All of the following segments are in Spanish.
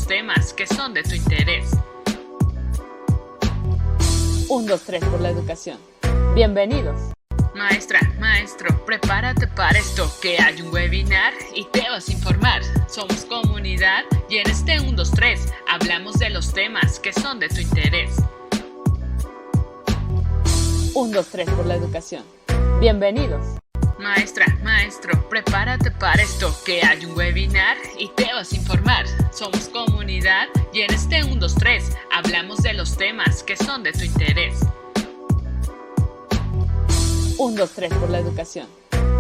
los temas que son de tu interés. 1, 2, 3 por la educación. Bienvenidos. Maestra, maestro, prepárate para esto, que hay un webinar y te vas a informar. Somos comunidad y en este 1, 2, 3 hablamos de los temas que son de tu interés. 1, 2, 3 por la educación. Bienvenidos. Maestra, maestro, prepárate para esto, que hay un webinar y te vas a informar. Somos comunidad y en este 1, 2, 3 hablamos de los temas que son de tu interés. 1, 2, 3 por la educación.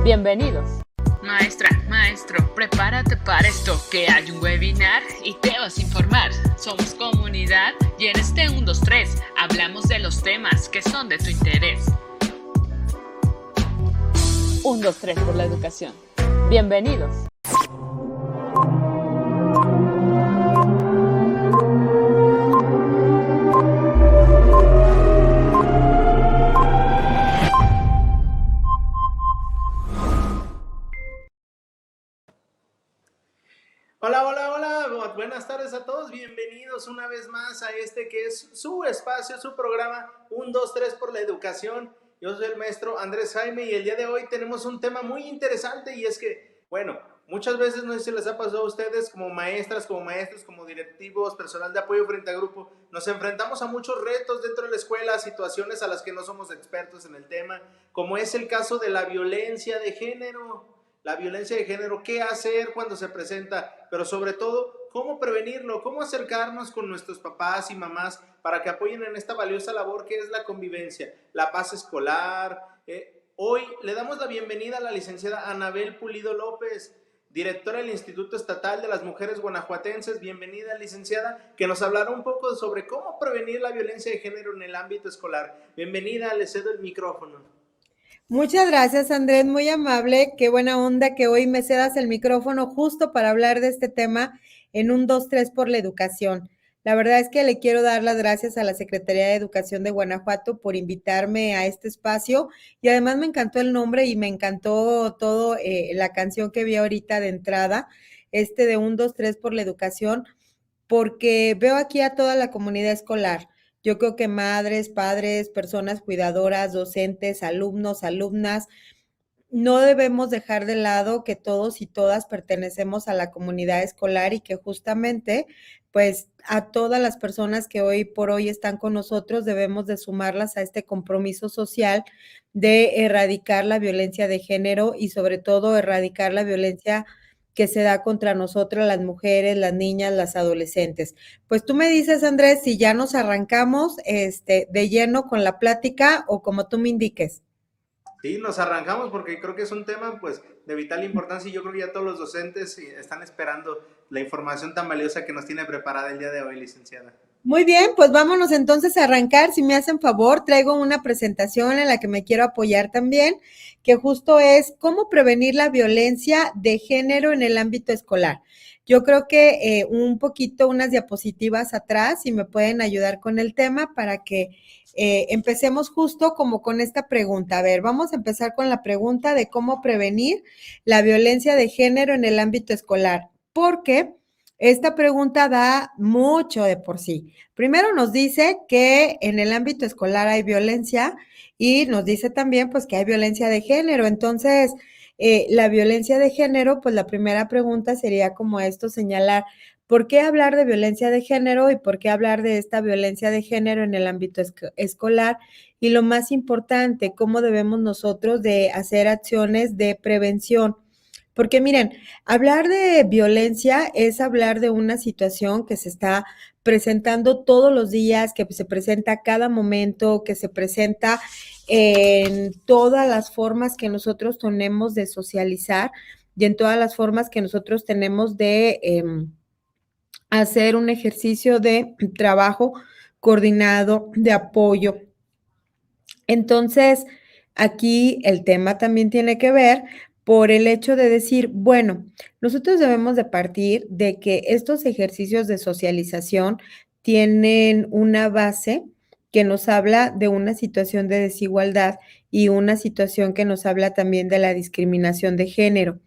Bienvenidos. Maestra, maestro, prepárate para esto, que hay un webinar y te vas a informar. Somos comunidad y en este 1, 2, 3 hablamos de los temas que son de tu interés. 1, 2, 3 por la educación. Bienvenidos. Hola, hola, hola, buenas tardes a todos, bienvenidos una vez más a este que es su espacio, su programa 1, 2, 3 por la educación. Yo soy el maestro Andrés Jaime y el día de hoy tenemos un tema muy interesante y es que, bueno, muchas veces no sé si les ha pasado a ustedes como maestras, como maestros, como directivos, personal de apoyo frente a grupo, nos enfrentamos a muchos retos dentro de la escuela, situaciones a las que no somos expertos en el tema, como es el caso de la violencia de género. La violencia de género, qué hacer cuando se presenta, pero sobre todo, cómo prevenirlo, cómo acercarnos con nuestros papás y mamás para que apoyen en esta valiosa labor que es la convivencia, la paz escolar. Hoy le damos la bienvenida a la licenciada Anabel Pulido López, directora del Instituto Estatal de las Mujeres Guanajuatenses. Bienvenida, licenciada, que nos hablará un poco sobre cómo prevenir la violencia de género en el ámbito escolar. Bienvenida, le cedo el micrófono. Muchas gracias, Andrés, muy amable, qué buena onda que hoy me cedas el micrófono justo para hablar de este tema en 1, 2, 3 por la educación. La verdad es que le quiero dar las gracias a la Secretaría de Educación de Guanajuato por invitarme a este espacio y además me encantó el nombre y me encantó todo la canción que vi ahorita de entrada, de 1, 2, 3 por la educación, porque veo aquí a toda la comunidad escolar. Yo creo que madres, padres, personas cuidadoras, docentes, alumnos, alumnas, no debemos dejar de lado que todos y todas pertenecemos a la comunidad escolar y que justamente, pues, a todas las personas que hoy por hoy están con nosotros debemos de sumarlas a este compromiso social de erradicar la violencia de género y sobre todo erradicar la violencia que se da contra nosotras, las mujeres, las niñas, las adolescentes. Pues tú me dices, Andrés, si ya nos arrancamos de lleno con la plática o como tú me indiques. Sí, nos arrancamos porque creo que es un tema pues de vital importancia y yo creo que ya todos los docentes están esperando la información tan valiosa que nos tiene preparada el día de hoy, licenciada. Muy bien, pues vámonos entonces a arrancar. Si me hacen favor, traigo una presentación en la que me quiero apoyar también, que justo es cómo prevenir la violencia de género en el ámbito escolar. Yo creo que un poquito, unas diapositivas atrás, si me pueden ayudar con el tema para que empecemos justo como con esta pregunta. A ver, vamos a empezar con la pregunta de cómo prevenir la violencia de género en el ámbito escolar. Porque esta pregunta da mucho de por sí. Primero nos dice que en el ámbito escolar hay violencia y nos dice también pues que hay violencia de género. Entonces, la violencia de género, pues la primera pregunta sería como esto, señalar por qué hablar de violencia de género y por qué hablar de esta violencia de género en el ámbito escolar y lo más importante, cómo debemos nosotros de hacer acciones de prevención. Porque miren, hablar de violencia es hablar de una situación que se está presentando todos los días, que se presenta a cada momento, que se presenta en todas las formas que nosotros tenemos de socializar y en todas las formas que nosotros tenemos de hacer un ejercicio de trabajo coordinado, de apoyo. Entonces, aquí el tema también tiene que ver por el hecho de decir, bueno, nosotros debemos de partir de que estos ejercicios de socialización tienen una base que nos habla de una situación de desigualdad y una situación que nos habla también de la discriminación de género.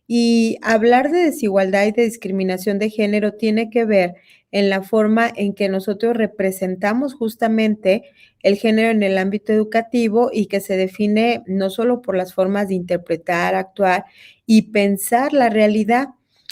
Y hablar de desigualdad y de discriminación de género tiene que ver en la forma en que nosotros representamos justamente el género en el ámbito educativo y que se define no solo por las formas de interpretar, actuar y pensar la realidad,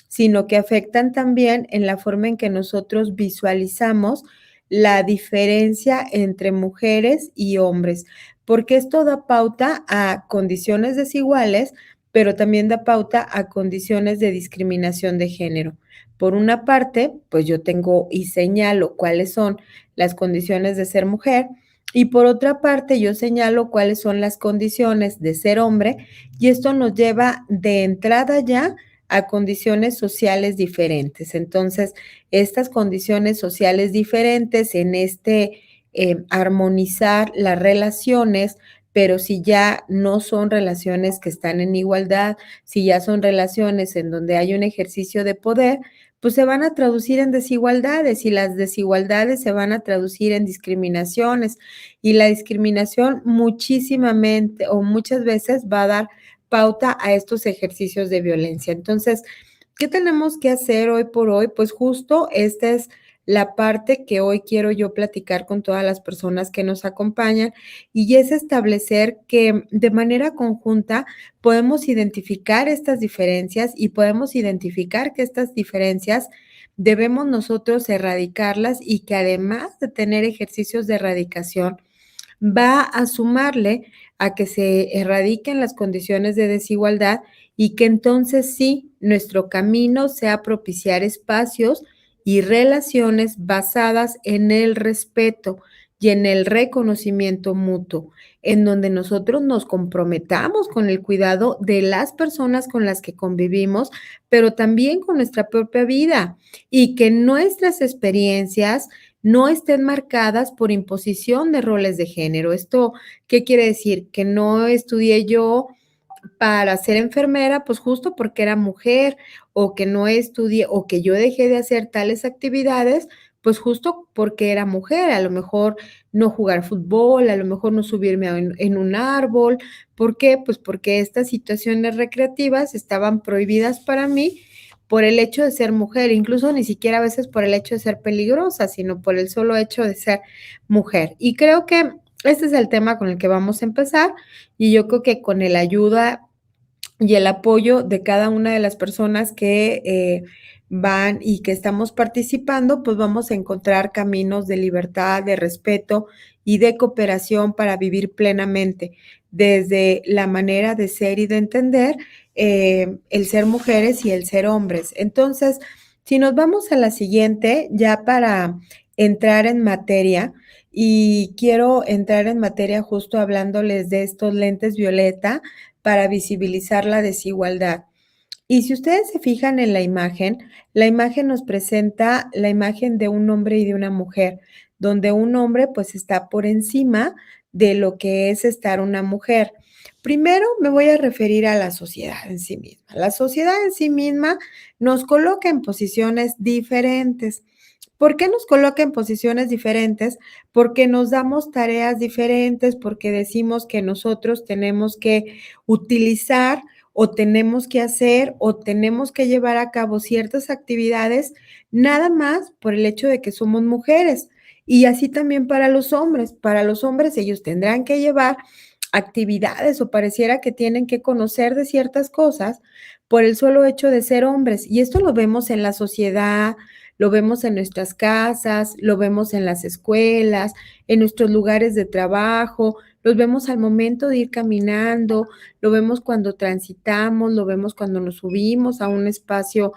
sino que afectan también en la forma en que nosotros visualizamos la diferencia entre mujeres y hombres, porque esto da pauta a condiciones desiguales, pero también da pauta a condiciones de discriminación de género. Por una parte, pues yo tengo y señalo cuáles son las condiciones de ser mujer, y por otra parte, yo señalo cuáles son las condiciones de ser hombre, y esto nos lleva de entrada ya a condiciones sociales diferentes. Entonces, estas condiciones sociales diferentes en armonizar las relaciones, pero si ya no son relaciones que están en igualdad, si ya son relaciones en donde hay un ejercicio de poder, pues se van a traducir en desigualdades y las desigualdades se van a traducir en discriminaciones y la discriminación muchísimamente o muchas veces va a dar pauta a estos ejercicios de violencia. Entonces, ¿qué tenemos que hacer hoy por hoy? Pues justo esta es la parte que hoy quiero yo platicar con todas las personas que nos acompañan y es establecer que de manera conjunta podemos identificar estas diferencias y podemos identificar que estas diferencias debemos nosotros erradicarlas y que además de tener ejercicios de erradicación, va a sumarle a que se erradiquen las condiciones de desigualdad y que entonces sí, nuestro camino sea propiciar espacios y relaciones basadas en el respeto y en el reconocimiento mutuo, en donde nosotros nos comprometamos con el cuidado de las personas con las que convivimos, pero también con nuestra propia vida y que nuestras experiencias no estén marcadas por imposición de roles de género. ¿Esto qué quiere decir? Que no estudié yo para ser enfermera, pues justo porque era mujer, o que no estudié, o que yo dejé de hacer tales actividades, pues justo porque era mujer, a lo mejor no jugar fútbol, a lo mejor no subirme en un árbol. ¿Por qué? Pues porque estas situaciones recreativas estaban prohibidas para mí por el hecho de ser mujer, incluso ni siquiera a veces por el hecho de ser peligrosa, sino por el solo hecho de ser mujer. Y creo que este es el tema con el que vamos a empezar y yo creo que con la ayuda y el apoyo de cada una de las personas que van y que estamos participando, pues vamos a encontrar caminos de libertad, de respeto y de cooperación para vivir plenamente desde la manera de ser y de entender el ser mujeres y el ser hombres. Entonces, si nos vamos a la siguiente, ya para entrar en materia, y quiero entrar en materia justo hablándoles de estos lentes violeta para visibilizar la desigualdad. Y si ustedes se fijan en la imagen nos presenta la imagen de un hombre y de una mujer, donde un hombre pues está por encima de lo que es estar una mujer. Primero me voy a referir a la sociedad en sí misma. La sociedad en sí misma nos coloca en posiciones diferentes. ¿Por qué nos coloca en posiciones diferentes? Porque nos damos tareas diferentes, porque decimos que nosotros tenemos que utilizar o tenemos que hacer o tenemos que llevar a cabo ciertas actividades nada más por el hecho de que somos mujeres. Y así también para los hombres. Para los hombres ellos tendrán que llevar actividades o pareciera que tienen que conocer de ciertas cosas por el solo hecho de ser hombres. Y esto lo vemos en la sociedad, lo vemos en nuestras casas, lo vemos en las escuelas, en nuestros lugares de trabajo, los vemos al momento de ir caminando, lo vemos cuando transitamos, lo vemos cuando nos subimos a un espacio,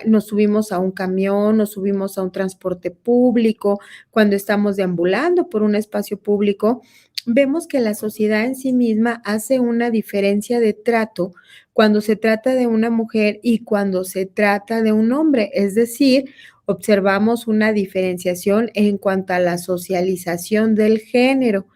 nos subimos a un camión, nos subimos a un transporte público, cuando estamos deambulando por un espacio público. Vemos que la sociedad en sí misma hace una diferencia de trato cuando se trata de una mujer y cuando se trata de un hombre, es decir, observamos una diferenciación en cuanto a la socialización del género.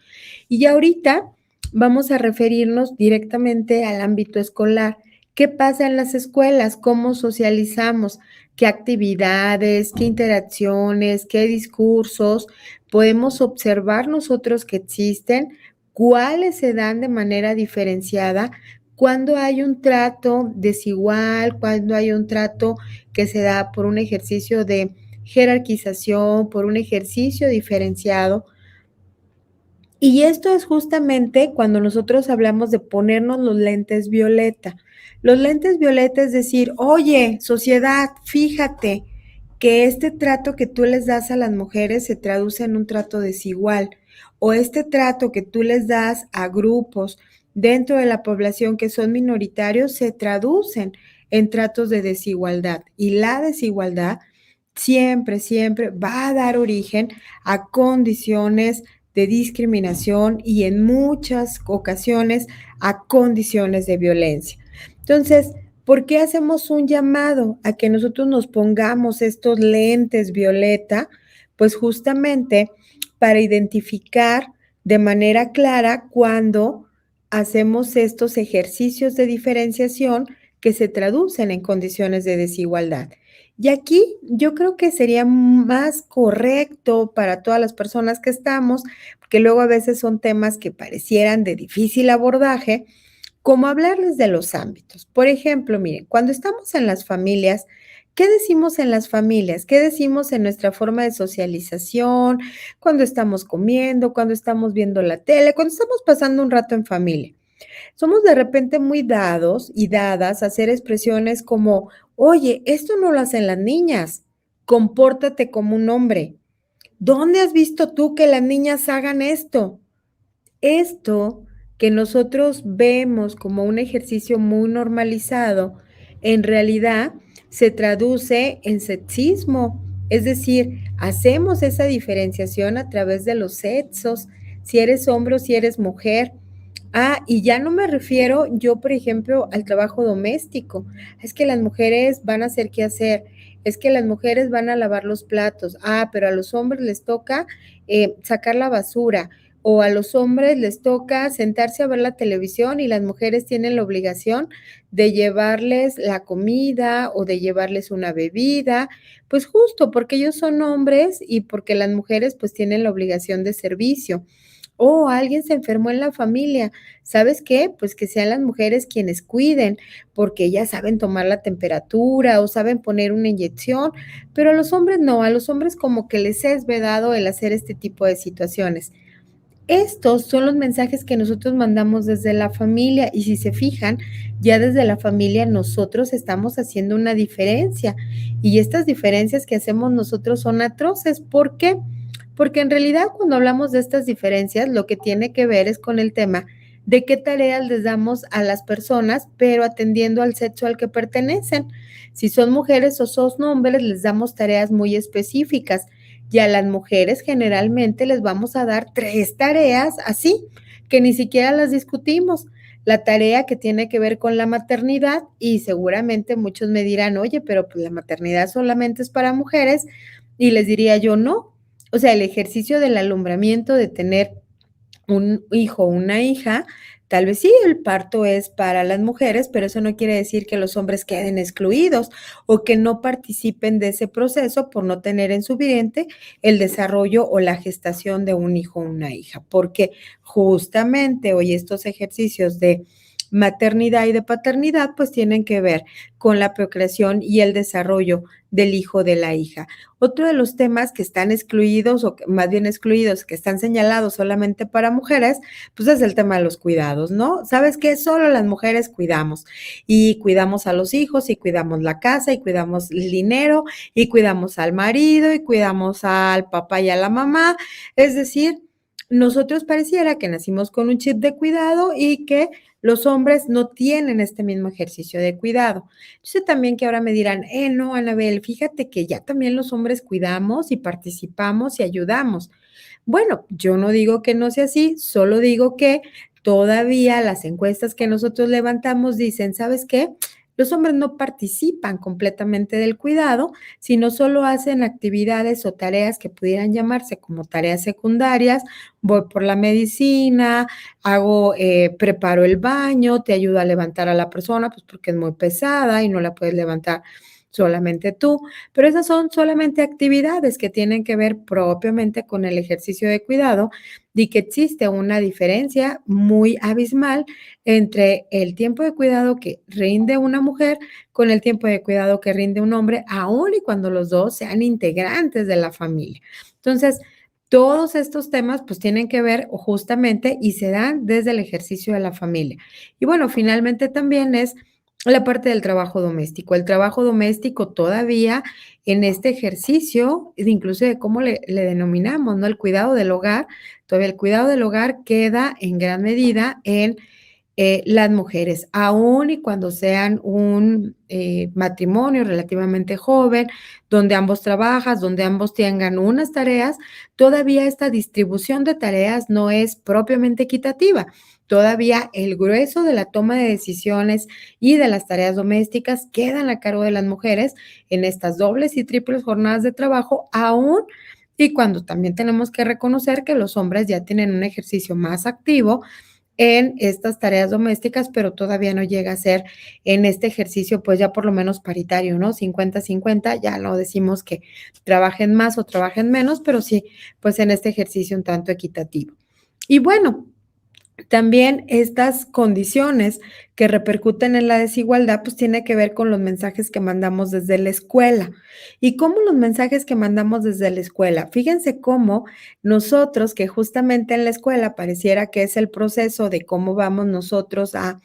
Y ahorita vamos a referirnos directamente al ámbito escolar. ¿Qué pasa en las escuelas? ¿Cómo socializamos? ¿Qué actividades, qué interacciones, qué discursos podemos observar nosotros que existen cuáles se dan de manera diferenciada cuando hay un trato desigual, cuando hay un trato que se da por un ejercicio de jerarquización, por un ejercicio diferenciado. Y esto es justamente cuando nosotros hablamos de ponernos los lentes violeta. Los lentes violeta es decir, oye, sociedad, fíjate que este trato que tú les das a las mujeres se traduce en un trato desigual, o este trato que tú les das a grupos dentro de la población que son minoritarios se traducen en tratos de desigualdad. Y la desigualdad siempre, siempre va a dar origen a condiciones de discriminación y en muchas ocasiones a condiciones de violencia. Entonces, ¿por qué hacemos un llamado a que nosotros nos pongamos estos lentes violeta? Pues justamente para identificar de manera clara cuando hacemos estos ejercicios de diferenciación que se traducen en condiciones de desigualdad. Y aquí yo creo que sería más correcto para todas las personas que estamos, que luego a veces son temas que parecieran de difícil abordaje, como hablarles de los ámbitos. Por ejemplo, miren, cuando estamos en las familias, ¿qué decimos en las familias? ¿Qué decimos en nuestra forma de socialización? Cuando estamos comiendo, cuando estamos viendo la tele, cuando estamos pasando un rato en familia. Somos de repente muy dados y dadas a hacer expresiones como, oye, esto no lo hacen las niñas, compórtate como un hombre. ¿Dónde has visto tú que las niñas hagan esto? Esto que nosotros vemos como un ejercicio muy normalizado, en realidad se traduce en sexismo, es decir, hacemos esa diferenciación a través de los sexos, si eres hombre o si eres mujer. Y ya no me refiero yo, por ejemplo, al trabajo doméstico. Es que las mujeres van a hacer qué hacer, es que las mujeres van a lavar los platos. Pero a los hombres les toca sacar la basura, o a los hombres les toca sentarse a ver la televisión y las mujeres tienen la obligación de llevarles la comida o de llevarles una bebida, pues justo porque ellos son hombres y porque las mujeres pues tienen la obligación de servicio. O alguien se enfermó en la familia, ¿sabes qué? Pues que sean las mujeres quienes cuiden, porque ellas saben tomar la temperatura o saben poner una inyección, pero a los hombres no, a los hombres como que les es vedado el hacer este tipo de situaciones. Estos son los mensajes que nosotros mandamos desde la familia y si se fijan, ya desde la familia nosotros estamos haciendo una diferencia y estas diferencias que hacemos nosotros son atroces. ¿Por qué? Porque en realidad cuando hablamos de estas diferencias, lo que tiene que ver es con el tema de qué tareas les damos a las personas, pero atendiendo al sexo al que pertenecen. Si son mujeres o son hombres, les damos tareas muy específicas. Y a las mujeres generalmente les vamos a dar 3 tareas así, que ni siquiera las discutimos. La tarea que tiene que ver con la maternidad y seguramente muchos me dirán, oye, pero pues la maternidad solamente es para mujeres y les diría yo no. O sea, el ejercicio del alumbramiento de tener un hijo o una hija, tal vez sí, el parto es para las mujeres, pero eso no quiere decir que los hombres queden excluidos o que no participen de ese proceso por no tener en su vientre el desarrollo o la gestación de un hijo o una hija, porque justamente hoy estos ejercicios de maternidad y de paternidad pues tienen que ver con la procreación y el desarrollo del hijo o de la hija. Otro de los temas que están excluidos o más bien excluidos, que están señalados solamente para mujeres, pues es el tema de los cuidados, ¿no? ¿Sabes qué? Solo las mujeres cuidamos y cuidamos a los hijos y cuidamos la casa y cuidamos el dinero y cuidamos al marido y cuidamos al papá y a la mamá. Es decir, nosotros pareciera que nacimos con un chip de cuidado y que los hombres no tienen este mismo ejercicio de cuidado. Yo sé también que ahora me dirán, no, Anabel, fíjate que ya también los hombres cuidamos y participamos y ayudamos. Bueno, yo no digo que no sea así, solo digo que todavía las encuestas que nosotros levantamos dicen, ¿sabes qué? Los hombres no participan completamente del cuidado, sino solo hacen actividades o tareas que pudieran llamarse como tareas secundarias. Voy por la medicina, preparo el baño, te ayudo a levantar a la persona, pues porque es muy pesada y no la puedes levantar solamente tú, pero esas son solamente actividades que tienen que ver propiamente con el ejercicio de cuidado y que existe una diferencia muy abismal entre el tiempo de cuidado que rinde una mujer con el tiempo de cuidado que rinde un hombre, aun y cuando los dos sean integrantes de la familia. Entonces, todos estos temas pues tienen que ver justamente y se dan desde el ejercicio de la familia. Y bueno, finalmente también es la parte del trabajo doméstico. El trabajo doméstico todavía en este ejercicio, incluso de cómo le denominamos, ¿no? El cuidado del hogar, todavía el cuidado del hogar queda en gran medida en las mujeres, aun y cuando sean un matrimonio relativamente joven, donde ambos trabajan, donde ambos tengan unas tareas, todavía esta distribución de tareas no es propiamente equitativa. Todavía el grueso de la toma de decisiones y de las tareas domésticas quedan a cargo de las mujeres en estas dobles y triples jornadas de trabajo, aún y cuando también tenemos que reconocer que los hombres ya tienen un ejercicio más activo en estas tareas domésticas, pero todavía no llega a ser en este ejercicio, pues ya por lo menos paritario, ¿no? 50-50, ya no decimos que trabajen más o trabajen menos, pero sí, pues en este ejercicio un tanto equitativo. Y bueno, también estas condiciones que repercuten en la desigualdad, pues tiene que ver con los mensajes que mandamos desde la escuela. ¿Y cómo los mensajes que mandamos desde la escuela? Fíjense cómo nosotros, que justamente en la escuela pareciera que es el proceso de cómo vamos nosotros a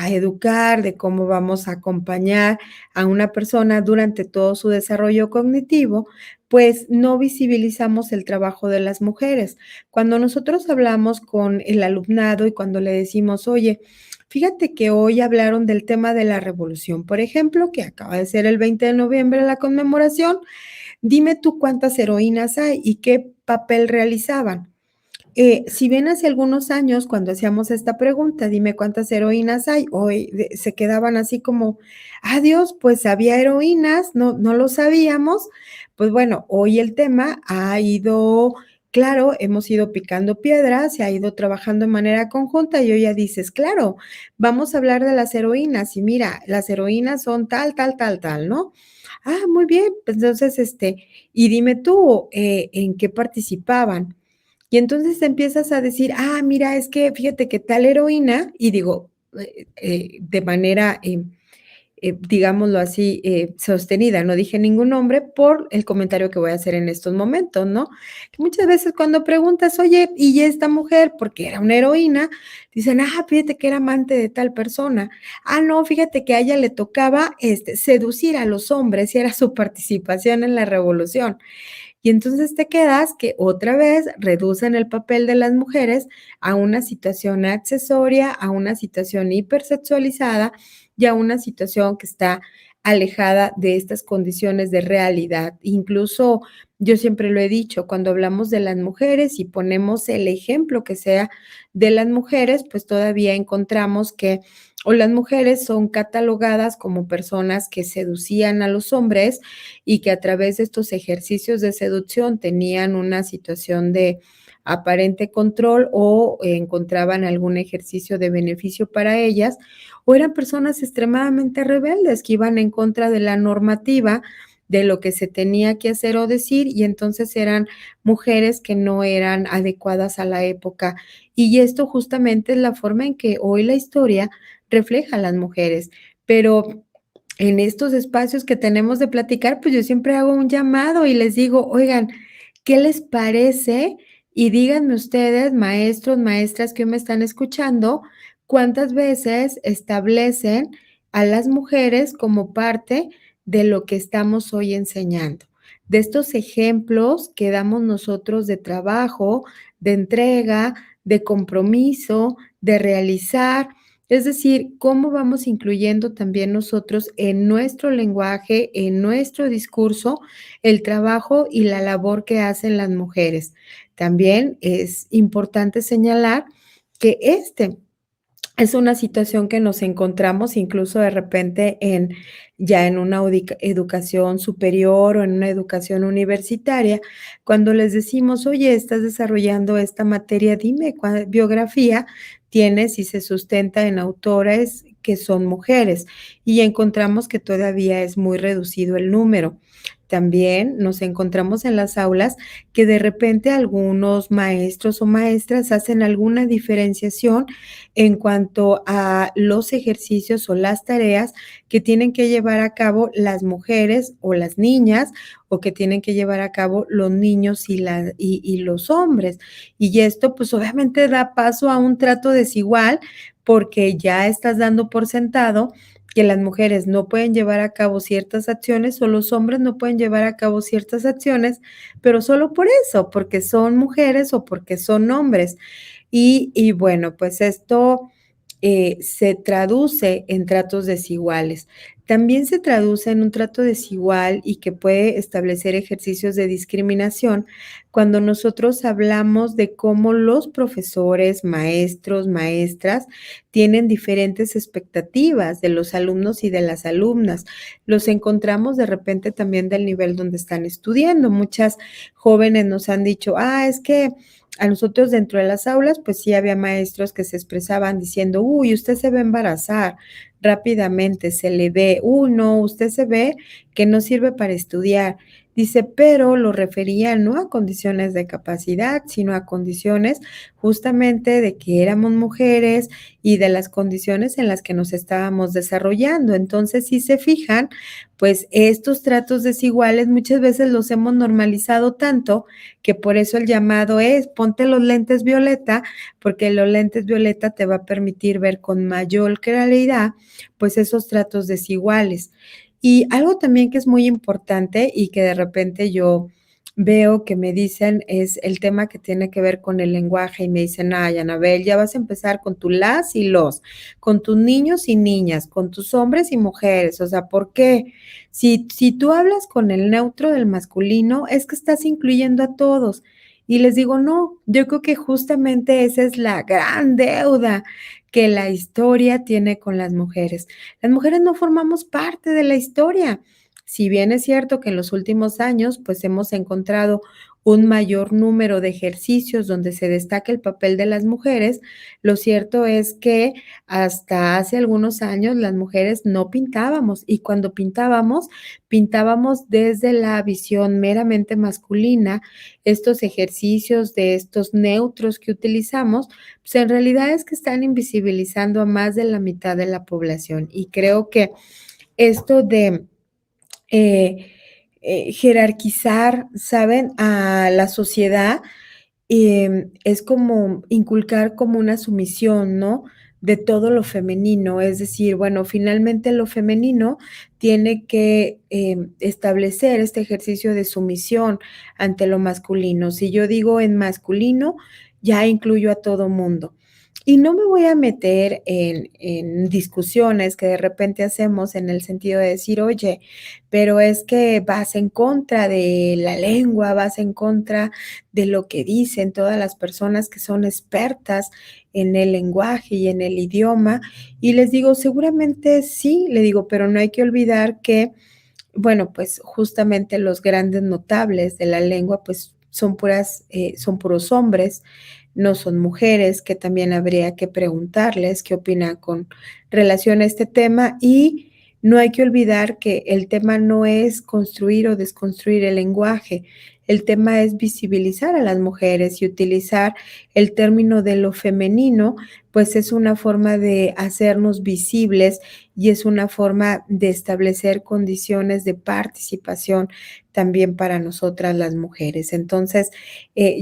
educar, de cómo vamos a acompañar a una persona durante todo su desarrollo cognitivo, pues no visibilizamos el trabajo de las mujeres. Cuando nosotros hablamos con el alumnado y cuando le decimos, oye, fíjate que hoy hablaron del tema de la revolución, por ejemplo, que acaba de ser el 20 de noviembre la conmemoración, dime tú cuántas heroínas hay y qué papel realizaban. Si bien hace algunos años, cuando hacíamos esta pregunta, dime cuántas heroínas hay, hoy se quedaban así como, adiós, pues había heroínas, no lo sabíamos. Pues bueno, hoy el tema ha ido, claro, hemos ido picando piedras, se ha ido trabajando de manera conjunta y hoy ya dices, claro, vamos a hablar de las heroínas y mira, las heroínas son tal, tal, tal, tal, ¿no? Ah, muy bien, pues entonces, y dime tú, ¿en qué participaban? Y entonces empiezas a decir, ah, mira, es que fíjate que tal heroína, y digo, de manera, digámoslo así, sostenida, no dije ningún nombre por el comentario que voy a hacer en estos momentos, ¿no? Que muchas veces cuando preguntas, oye, ¿y esta mujer, porque era una heroína? Dicen, ah, fíjate que era amante de tal persona. Ah, no, fíjate que a ella le tocaba seducir a los hombres y era su participación en la revolución. Y entonces te quedas que otra vez reducen el papel de las mujeres a una situación accesoria, a una situación hipersexualizada y a una situación que está alejada de estas condiciones de realidad. Incluso yo siempre lo he dicho, cuando hablamos de las mujeres y ponemos el ejemplo que sea de las mujeres, pues todavía encontramos que o las mujeres son catalogadas como personas que seducían a los hombres y que a través de estos ejercicios de seducción tenían una situación de aparente control o encontraban algún ejercicio de beneficio para ellas, o eran personas extremadamente rebeldes que iban en contra de la normativa de lo que se tenía que hacer o decir, y entonces eran mujeres que no eran adecuadas a la época. Y esto justamente es la forma en que hoy la historia refleja a las mujeres. Pero en estos espacios que tenemos de platicar, pues yo siempre hago un llamado y les digo, oigan, ¿qué les parece? Y díganme ustedes, maestros, maestras que me están escuchando, cuántas veces establecen a las mujeres como parte de lo que estamos hoy enseñando, de estos ejemplos que damos nosotros de trabajo, de entrega, de compromiso, de realizar. Es decir, cómo vamos incluyendo también nosotros en nuestro lenguaje, en nuestro discurso, el trabajo y la labor que hacen las mujeres. También es importante señalar que es una situación que nos encontramos incluso de repente ya en una educación superior o en una educación universitaria, cuando les decimos, oye, estás desarrollando esta materia, dime cuál biografía tienes y se sustenta en autores que son mujeres y encontramos que todavía es muy reducido el número. También nos encontramos en las aulas que de repente algunos maestros o maestras hacen alguna diferenciación en cuanto a los ejercicios o las tareas que tienen que llevar a cabo las mujeres o las niñas o que tienen que llevar a cabo los niños y los hombres. Y esto pues obviamente da paso a un trato desigual porque ya estás dando por sentado que las mujeres no pueden llevar a cabo ciertas acciones o los hombres no pueden llevar a cabo ciertas acciones, pero solo por eso, porque son mujeres o porque son hombres. Y bueno, pues esto se traduce en tratos desiguales. También se traduce en un trato desigual y que puede establecer ejercicios de discriminación cuando nosotros hablamos de cómo los profesores, maestros, maestras tienen diferentes expectativas de los alumnos y de las alumnas. Los encontramos de repente también del nivel donde están estudiando. Muchas jóvenes nos han dicho, es que a nosotros dentro de las aulas, pues sí había maestros que se expresaban diciendo, uy, usted se va a embarazar rápidamente, se le ve, no, usted se ve que no sirve para estudiar. Dice, pero lo refería no a condiciones de capacidad, sino a condiciones justamente de que éramos mujeres y de las condiciones en las que nos estábamos desarrollando. Entonces, si se fijan, pues estos tratos desiguales muchas veces los hemos normalizado tanto que por eso el llamado es ponte los lentes violeta, porque los lentes violeta te va a permitir ver con mayor claridad pues esos tratos desiguales. Y algo también que es muy importante y que de repente yo veo que me dicen es el tema que tiene que ver con el lenguaje y me dicen, Anabel, ya vas a empezar con tu las y los, con tus niños y niñas, con tus hombres y mujeres, o sea, ¿por qué? Si tú hablas con el neutro del masculino, es que estás incluyendo a todos. Y les digo, no, yo creo que justamente esa es la gran deuda que la historia tiene con las mujeres. Las mujeres no formamos parte de la historia. Si bien es cierto que en los últimos años, pues hemos encontrado un mayor número de ejercicios donde se destaca el papel de las mujeres, lo cierto es que hasta hace algunos años las mujeres no pintábamos y cuando pintábamos desde la visión meramente masculina. Estos ejercicios de estos neutros que utilizamos, pues en realidad es que están invisibilizando a más de la mitad de la población y creo que esto de jerarquizar, ¿saben?, a la sociedad, es como inculcar como una sumisión, ¿no?, de todo lo femenino. Es decir, bueno, finalmente lo femenino tiene que establecer este ejercicio de sumisión ante lo masculino. Si yo digo en masculino, ya incluyo a todo mundo. Y no me voy a meter en discusiones que de repente hacemos en el sentido de decir, oye, pero es que vas en contra de la lengua, vas en contra de lo que dicen todas las personas que son expertas en el lenguaje y en el idioma. Y les digo, seguramente sí, le digo, pero no hay que olvidar que, bueno, pues justamente los grandes notables de la lengua, pues son puros hombres, no son mujeres, que también habría que preguntarles qué opinan con relación a este tema. Y no hay que olvidar que el tema no es construir o desconstruir el lenguaje, el tema es visibilizar a las mujeres y utilizar el término de lo femenino, pues es una forma de hacernos visibles y es una forma de establecer condiciones de participación también para nosotras las mujeres. Entonces,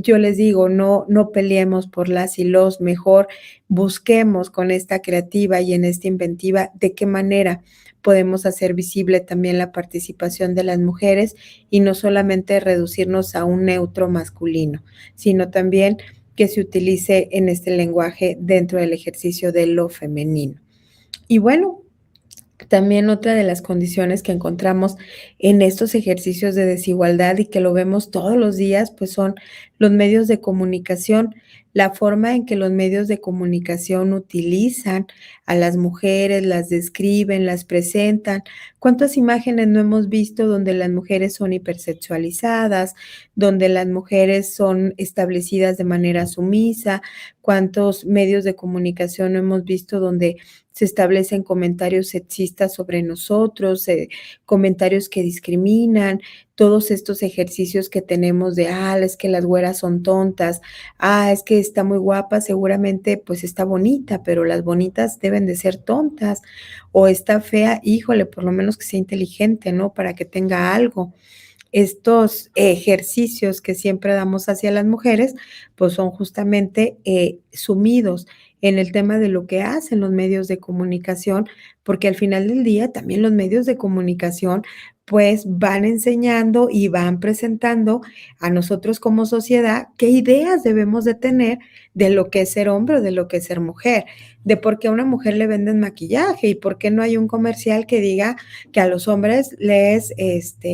yo les digo, no peleemos por las y los, mejor busquemos con esta creativa y en esta inventiva de qué manera podemos hacer visible también la participación de las mujeres y no solamente reducirnos a un neutro masculino, sino también que se utilice en este lenguaje dentro del ejercicio de lo femenino. Y bueno, también otra de las condiciones que encontramos en estos ejercicios de desigualdad y que lo vemos todos los días, pues son los medios de comunicación. la forma en que los medios de comunicación utilizan a las mujeres, las describen, las presentan. ¿Cuántas imágenes no hemos visto donde las mujeres son hipersexualizadas, donde las mujeres son establecidas de manera sumisa? ¿Cuántos medios de comunicación no hemos visto donde se establecen comentarios sexistas sobre nosotros, comentarios que discriminan, todos estos ejercicios que tenemos de, es que las güeras son tontas, es que está muy guapa, seguramente pues está bonita, pero las bonitas deben de ser tontas, o está fea, híjole, por lo menos que sea inteligente, ¿no? Para que tenga algo. Estos ejercicios que siempre damos hacia las mujeres, pues son justamente sumidos en el tema de lo que hacen los medios de comunicación, porque al final del día también los medios de comunicación pues van enseñando y van presentando a nosotros como sociedad qué ideas debemos de tener de lo que es ser hombre o de lo que es ser mujer, de por qué a una mujer le venden maquillaje y por qué no hay un comercial que diga que a los hombres les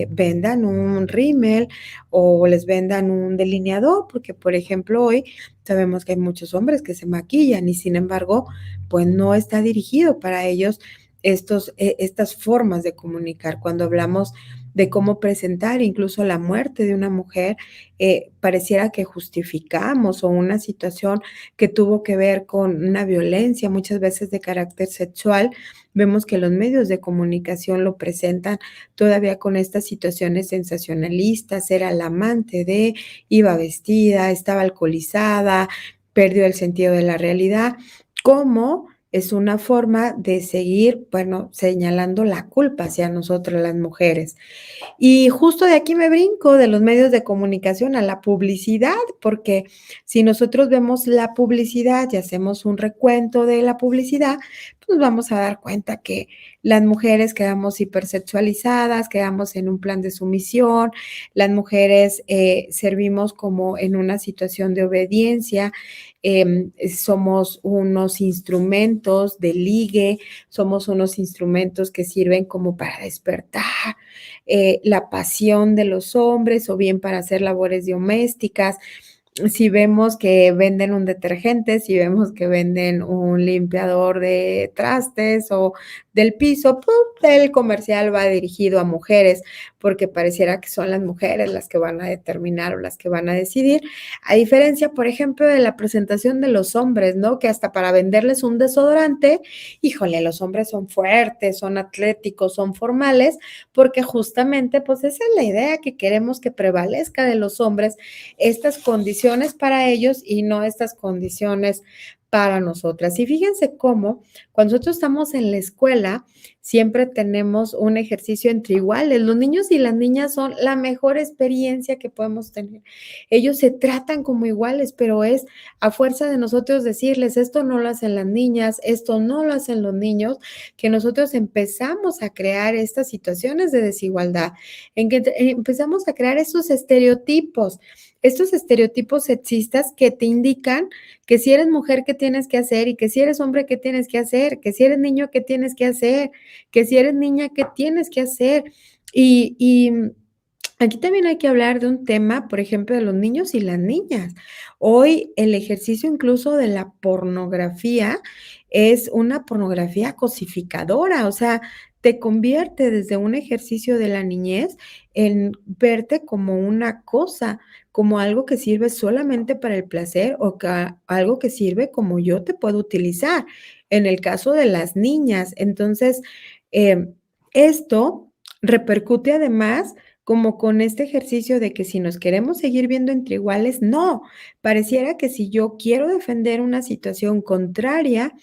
vendan un rímel o les vendan un delineador, porque por ejemplo hoy sabemos que hay muchos hombres que se maquillan y sin embargo pues no está dirigido para ellos estas formas de comunicar. Cuando hablamos de cómo presentar incluso la muerte de una mujer, pareciera que justificamos o una situación que tuvo que ver con una violencia, muchas veces de carácter sexual. Vemos que los medios de comunicación lo presentan todavía con estas situaciones sensacionalistas, era la amante de, iba vestida, estaba alcoholizada, perdió el sentido de la realidad. ¿Cómo? Es una forma de seguir, señalando la culpa hacia nosotras las mujeres. Y justo de aquí me brinco de los medios de comunicación a la publicidad, porque si nosotros vemos la publicidad y hacemos un recuento de la publicidad, pues vamos a dar cuenta que las mujeres quedamos hipersexualizadas, quedamos en un plan de sumisión, las mujeres servimos como en una situación de obediencia, somos unos instrumentos de ligue, somos unos instrumentos que sirven como para despertar la pasión de los hombres o bien para hacer labores domésticas. Si vemos que venden un detergente, si vemos que venden un limpiador de trastes o del piso, pues el comercial va dirigido a mujeres, porque pareciera que son las mujeres las que van a determinar o las que van a decidir, a diferencia, por ejemplo, de la presentación de los hombres, ¿no? Que hasta para venderles un desodorante, híjole, los hombres son fuertes, son atléticos, son formales, porque justamente, pues esa es la idea que queremos que prevalezca de los hombres, estas condiciones para ellos y no estas condiciones para nosotras. Y fíjense cómo cuando nosotros estamos en la escuela, siempre tenemos un ejercicio entre iguales. Los niños y las niñas son la mejor experiencia que podemos tener. Ellos se tratan como iguales, pero es a fuerza de nosotros decirles, esto no lo hacen las niñas, esto no lo hacen los niños, que nosotros empezamos a crear estas situaciones de desigualdad, en que empezamos a crear esos estereotipos sexistas que te indican que si eres mujer, ¿qué tienes que hacer? Y que si eres hombre, ¿qué tienes que hacer? Que si eres niño, ¿qué tienes que hacer? Que si eres niña, ¿qué tienes que hacer? Y aquí también hay que hablar de un tema, por ejemplo, de los niños y las niñas. Hoy el ejercicio incluso de la pornografía es una pornografía cosificadora, o sea, te convierte desde un ejercicio de la niñez en verte como una cosa, como algo que sirve solamente para el placer o algo que sirve como yo te puedo utilizar. En el caso de las niñas, entonces, esto repercute además como con este ejercicio de que si nos queremos seguir viendo entre iguales, no, pareciera que si yo quiero defender una situación contraria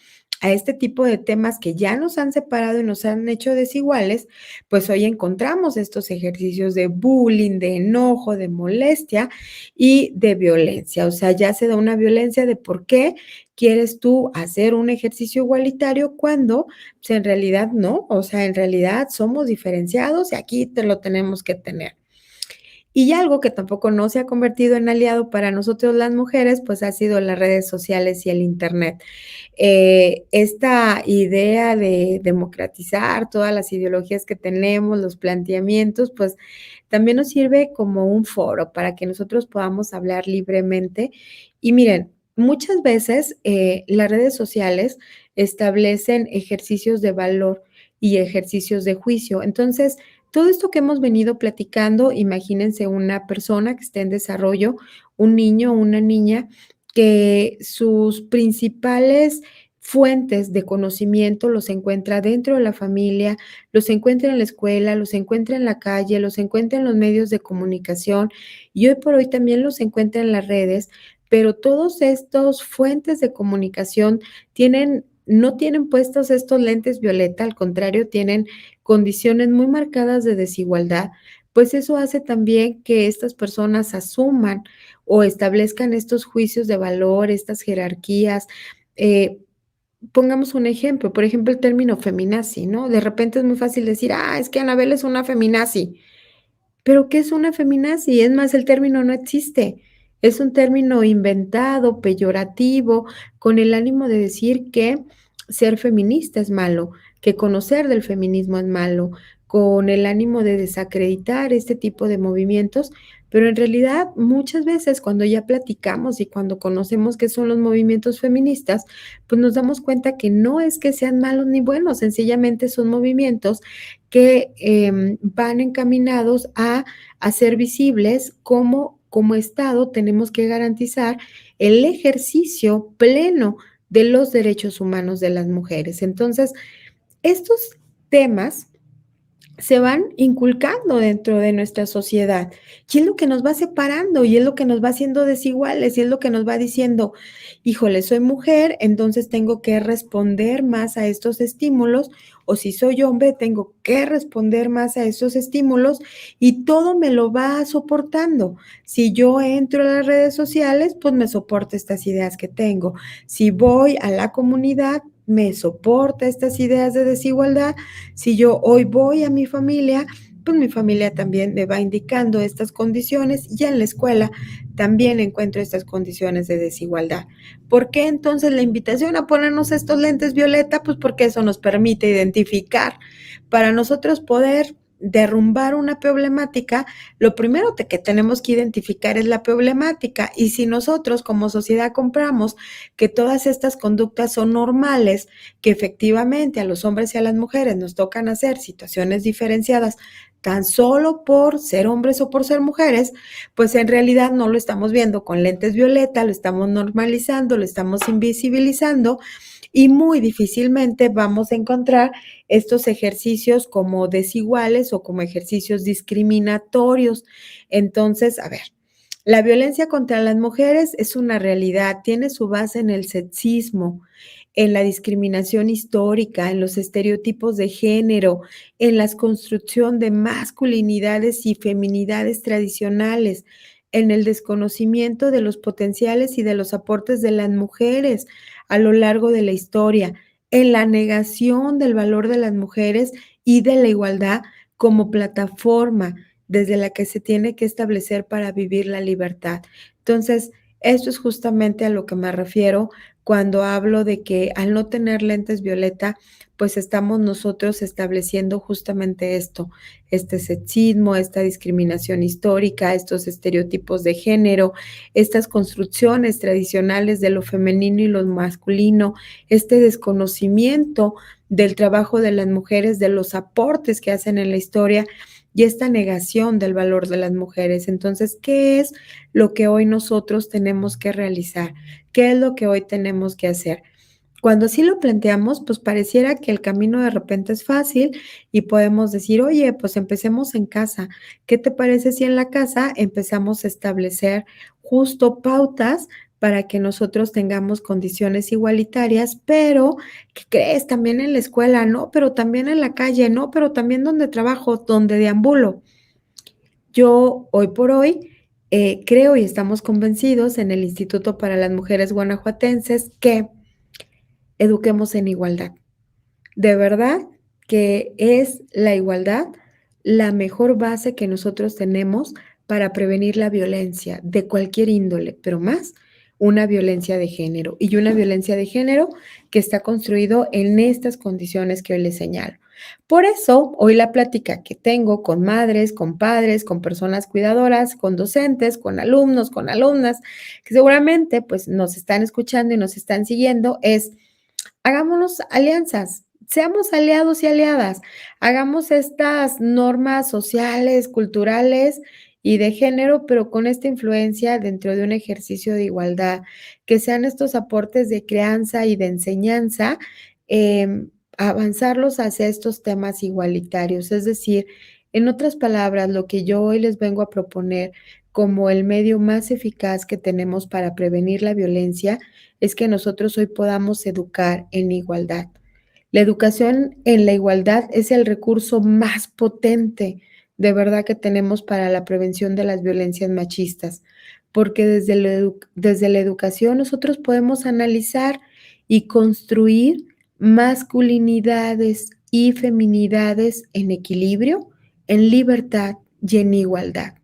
a este tipo de temas que ya nos han separado y nos han hecho desiguales, pues hoy encontramos estos ejercicios de bullying, de enojo, de molestia y de violencia. O sea, ya se da una violencia de por qué quieres tú hacer un ejercicio igualitario cuando pues, en realidad no, o sea, en realidad somos diferenciados y aquí te lo tenemos que tener. Y algo que tampoco no se ha convertido en aliado para nosotros las mujeres, pues ha sido las redes sociales y el Internet. Esta idea de democratizar todas las ideologías que tenemos, los planteamientos, pues también nos sirve como un foro para que nosotros podamos hablar libremente. Y miren, muchas veces las redes sociales establecen ejercicios de valor y ejercicios de juicio. Entonces, todo esto que hemos venido platicando, imagínense una persona que esté en desarrollo, un niño o una niña, que sus principales fuentes de conocimiento los encuentra dentro de la familia, los encuentra en la escuela, los encuentra en la calle, los encuentra en los medios de comunicación y hoy por hoy también los encuentra en las redes, pero todos estos fuentes de comunicación no tienen puestos estos lentes violeta, al contrario, tienen condiciones muy marcadas de desigualdad, pues eso hace también que estas personas asuman o establezcan estos juicios de valor, estas jerarquías. eh, Pongamos un ejemplo, por ejemplo, el término feminazi, ¿no? De repente es muy fácil decir, es que Anabel es una feminazi. ¿Pero qué es una feminazi? Es más, el término no existe. Es un término inventado, peyorativo, con el ánimo de decir que ser feminista es malo, que conocer del feminismo es malo, con el ánimo de desacreditar este tipo de movimientos, pero en realidad muchas veces cuando ya platicamos y cuando conocemos qué son los movimientos feministas, pues nos damos cuenta que no es que sean malos ni buenos, sencillamente son movimientos que van encaminados a hacer visibles cómo como Estado tenemos que garantizar el ejercicio pleno de los derechos humanos de las mujeres. Entonces, estos temas se van inculcando dentro de nuestra sociedad y es lo que nos va separando y es lo que nos va haciendo desiguales y es lo que nos va diciendo, híjole, soy mujer, entonces tengo que responder más a estos estímulos o si soy hombre, tengo que responder más a estos estímulos y todo me lo va soportando. Si yo entro a las redes sociales, pues me soporta estas ideas que tengo. Si voy a la comunidad, me soporta estas ideas de desigualdad. Si yo hoy voy a mi familia, pues mi familia también me va indicando estas condiciones y en la escuela también encuentro estas condiciones de desigualdad. ¿Por qué entonces la invitación a ponernos estos lentes violeta? Pues porque eso nos permite identificar para nosotros poder derrumbar una problemática, lo primero que tenemos que identificar es la problemática y si nosotros como sociedad compramos que todas estas conductas son normales, que efectivamente a los hombres y a las mujeres nos tocan hacer situaciones diferenciadas tan solo por ser hombres o por ser mujeres, pues en realidad no lo estamos viendo con lentes violeta, lo estamos normalizando, lo estamos invisibilizando y muy difícilmente vamos a encontrar estos ejercicios como desiguales o como ejercicios discriminatorios. Entonces, a ver, la violencia contra las mujeres es una realidad, tiene su base en el sexismo, en la discriminación histórica, en los estereotipos de género, en la construcción de masculinidades y feminidades tradicionales, en el desconocimiento de los potenciales y de los aportes de las mujeres a lo largo de la historia, en la negación del valor de las mujeres y de la igualdad como plataforma desde la que se tiene que establecer para vivir la libertad. Entonces, esto es justamente a lo que me refiero cuando hablo de que al no tener lentes violeta, pues estamos nosotros estableciendo justamente esto, este sexismo, esta discriminación histórica, estos estereotipos de género, estas construcciones tradicionales de lo femenino y lo masculino, este desconocimiento del trabajo de las mujeres, de los aportes que hacen en la historia y esta negación del valor de las mujeres. Entonces, ¿qué es lo que hoy nosotros tenemos que realizar? ¿Qué es lo que hoy tenemos que hacer? Cuando así lo planteamos, pues pareciera que el camino de repente es fácil y podemos decir, oye, pues empecemos en casa. ¿Qué te parece si en la casa empezamos a establecer justo pautas para que nosotros tengamos condiciones igualitarias, pero, ¿qué crees? También en la escuela, ¿no? Pero también en la calle, ¿no? Pero también donde trabajo, donde deambulo. Yo hoy por hoy creo y estamos convencidos en el Instituto para las Mujeres Guanajuatenses que eduquemos en igualdad. De verdad que es la igualdad la mejor base que nosotros tenemos para prevenir la violencia de cualquier índole, pero más una violencia de género y una violencia de género que está construido en estas condiciones que hoy les señalo. Por eso, hoy la plática que tengo con madres, con padres, con personas cuidadoras, con docentes, con alumnos, con alumnas, que seguramente pues nos están escuchando y nos están siguiendo, es hagámonos alianzas, seamos aliados y aliadas, hagamos estas normas sociales, culturales y de género, pero con esta influencia dentro de un ejercicio de igualdad, que sean estos aportes de crianza y de enseñanza, avanzarlos hacia estos temas igualitarios. Es decir, en otras palabras, lo que yo hoy les vengo a proponer como el medio más eficaz que tenemos para prevenir la violencia es que nosotros hoy podamos educar en igualdad. La educación en la igualdad es el recurso más potente de verdad que tenemos para la prevención de las violencias machistas, porque desde la educación nosotros podemos analizar y construir masculinidades y feminidades en equilibrio, en libertad y en igualdad.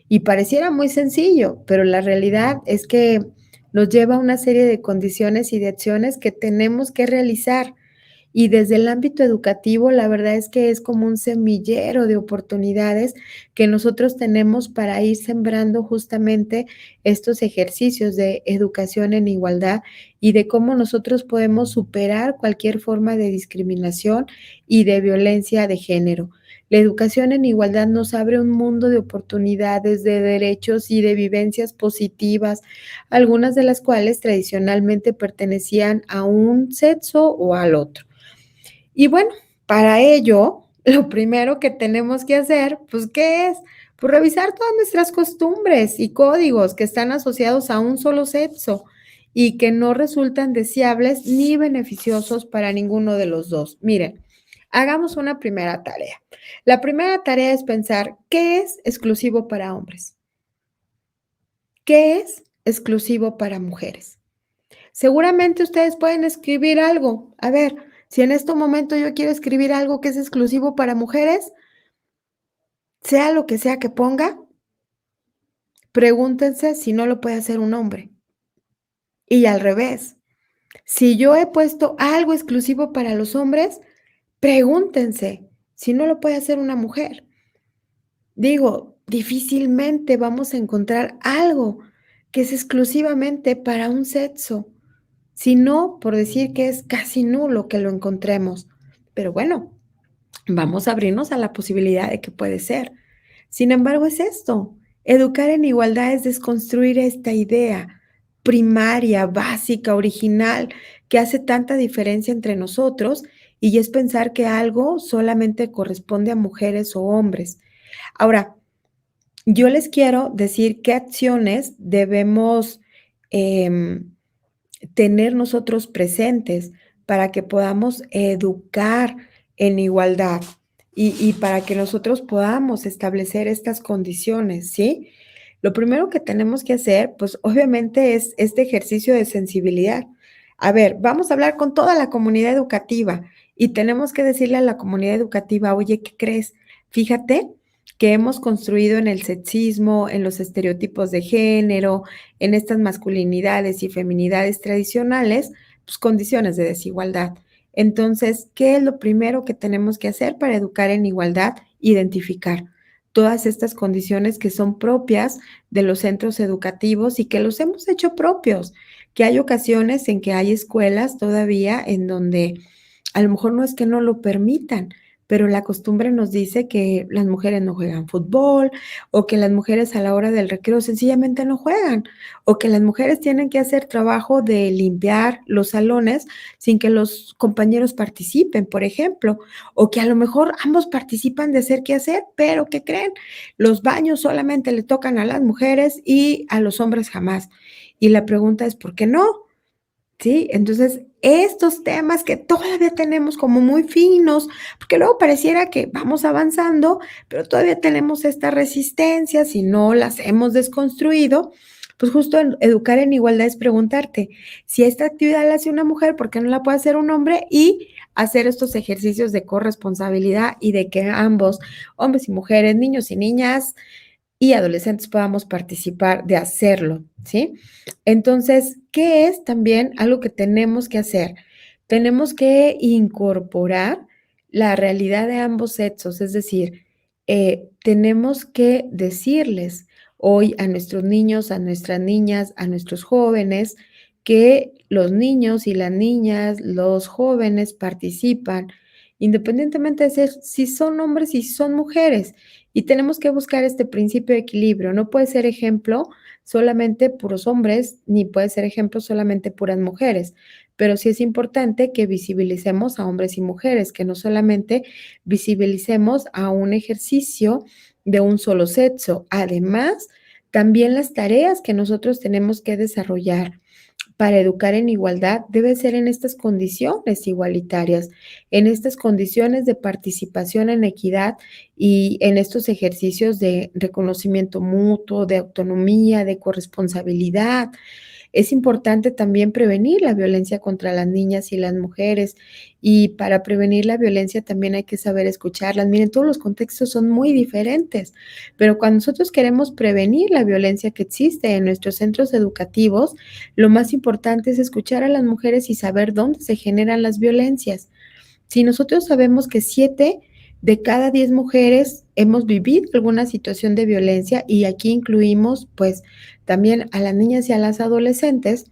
Y pareciera muy sencillo, pero la realidad es que nos lleva a una serie de condiciones y de acciones que tenemos que realizar. Y desde el ámbito educativo, la verdad es que es como un semillero de oportunidades que nosotros tenemos para ir sembrando justamente estos ejercicios de educación en igualdad y de cómo nosotros podemos superar cualquier forma de discriminación y de violencia de género. La educación en igualdad nos abre un mundo de oportunidades, de derechos y de vivencias positivas, algunas de las cuales tradicionalmente pertenecían a un sexo o al otro. Y bueno, para ello, lo primero que tenemos que hacer, pues, ¿qué es? Pues revisar todas nuestras costumbres y códigos que están asociados a un solo sexo y que no resultan deseables ni beneficiosos para ninguno de los dos. Miren, hagamos una primera tarea. La primera tarea es pensar, ¿qué es exclusivo para hombres? ¿Qué es exclusivo para mujeres? Seguramente ustedes pueden escribir algo. A ver, si en este momento yo quiero escribir algo que es exclusivo para mujeres, sea lo que sea que ponga, pregúntense si no lo puede hacer un hombre. Y al revés, si yo he puesto algo exclusivo para los hombres, pregúntense si no lo puede hacer una mujer. Digo, difícilmente vamos a encontrar algo que es exclusivamente para un sexo, sino por decir que es casi nulo que lo encontremos. Pero bueno, vamos a abrirnos a la posibilidad de que puede ser. Sin embargo, es esto. Educar en igualdad es desconstruir esta idea primaria, básica, original, que hace tanta diferencia entre nosotros y es pensar que algo solamente corresponde a mujeres o hombres. Ahora, yo les quiero decir qué acciones debemos tener nosotros presentes para que podamos educar en igualdad y para que nosotros podamos establecer estas condiciones, ¿sí? Lo primero que tenemos que hacer, pues obviamente es este ejercicio de sensibilidad. A ver, vamos a hablar con toda la comunidad educativa y tenemos que decirle a la comunidad educativa, oye, ¿qué crees? Fíjate que hemos construido en el sexismo, en los estereotipos de género, en estas masculinidades y feminidades tradicionales, pues condiciones de desigualdad. Entonces, ¿qué es lo primero que tenemos que hacer para educar en igualdad? Identificar todas estas condiciones que son propias de los centros educativos y que los hemos hecho propios, que hay ocasiones en que hay escuelas todavía en donde a lo mejor no es que no lo permitan, pero la costumbre nos dice que las mujeres no juegan fútbol o que las mujeres a la hora del recreo sencillamente no juegan o que las mujeres tienen que hacer trabajo de limpiar los salones sin que los compañeros participen, por ejemplo, o que a lo mejor ambos participan de hacer qué hacer, pero ¿qué creen? Los baños solamente le tocan a las mujeres y a los hombres jamás. Y la pregunta es, ¿por qué no? ¿Sí? Entonces, estos temas que todavía tenemos como muy finos, porque luego pareciera que vamos avanzando, pero todavía tenemos esta resistencia, si no las hemos desconstruido, pues justo educar en igualdad es preguntarte, si esta actividad la hace una mujer, ¿por qué no la puede hacer un hombre? Y hacer estos ejercicios de corresponsabilidad y de que ambos, hombres y mujeres, niños y niñas, y adolescentes podamos participar de hacerlo, ¿sí? Entonces, ¿qué es también algo que tenemos que hacer? Tenemos que incorporar la realidad de ambos sexos, es decir, tenemos que decirles hoy a nuestros niños, a nuestras niñas, a nuestros jóvenes, que los niños y las niñas, los jóvenes participan independientemente de ser si son hombres y si son mujeres. Y tenemos que buscar este principio de equilibrio. No puede ser ejemplo solamente puros hombres, ni puede ser ejemplo solamente puras mujeres, pero sí es importante que visibilicemos a hombres y mujeres, que no solamente visibilicemos a un ejercicio de un solo sexo. Además, también las tareas que nosotros tenemos que desarrollar para educar en igualdad debe ser en estas condiciones igualitarias, en estas condiciones de participación en equidad y en estos ejercicios de reconocimiento mutuo, de autonomía, de corresponsabilidad. Es importante también prevenir la violencia contra las niñas y las mujeres, y para prevenir la violencia también hay que saber escucharlas. Miren, todos los contextos son muy diferentes, pero cuando nosotros queremos prevenir la violencia que existe en nuestros centros educativos, lo más importante es escuchar a las mujeres y saber dónde se generan las violencias. Si nosotros sabemos que 7 de cada 10 mujeres hemos vivido alguna situación de violencia, y aquí incluimos pues también a las niñas y a las adolescentes,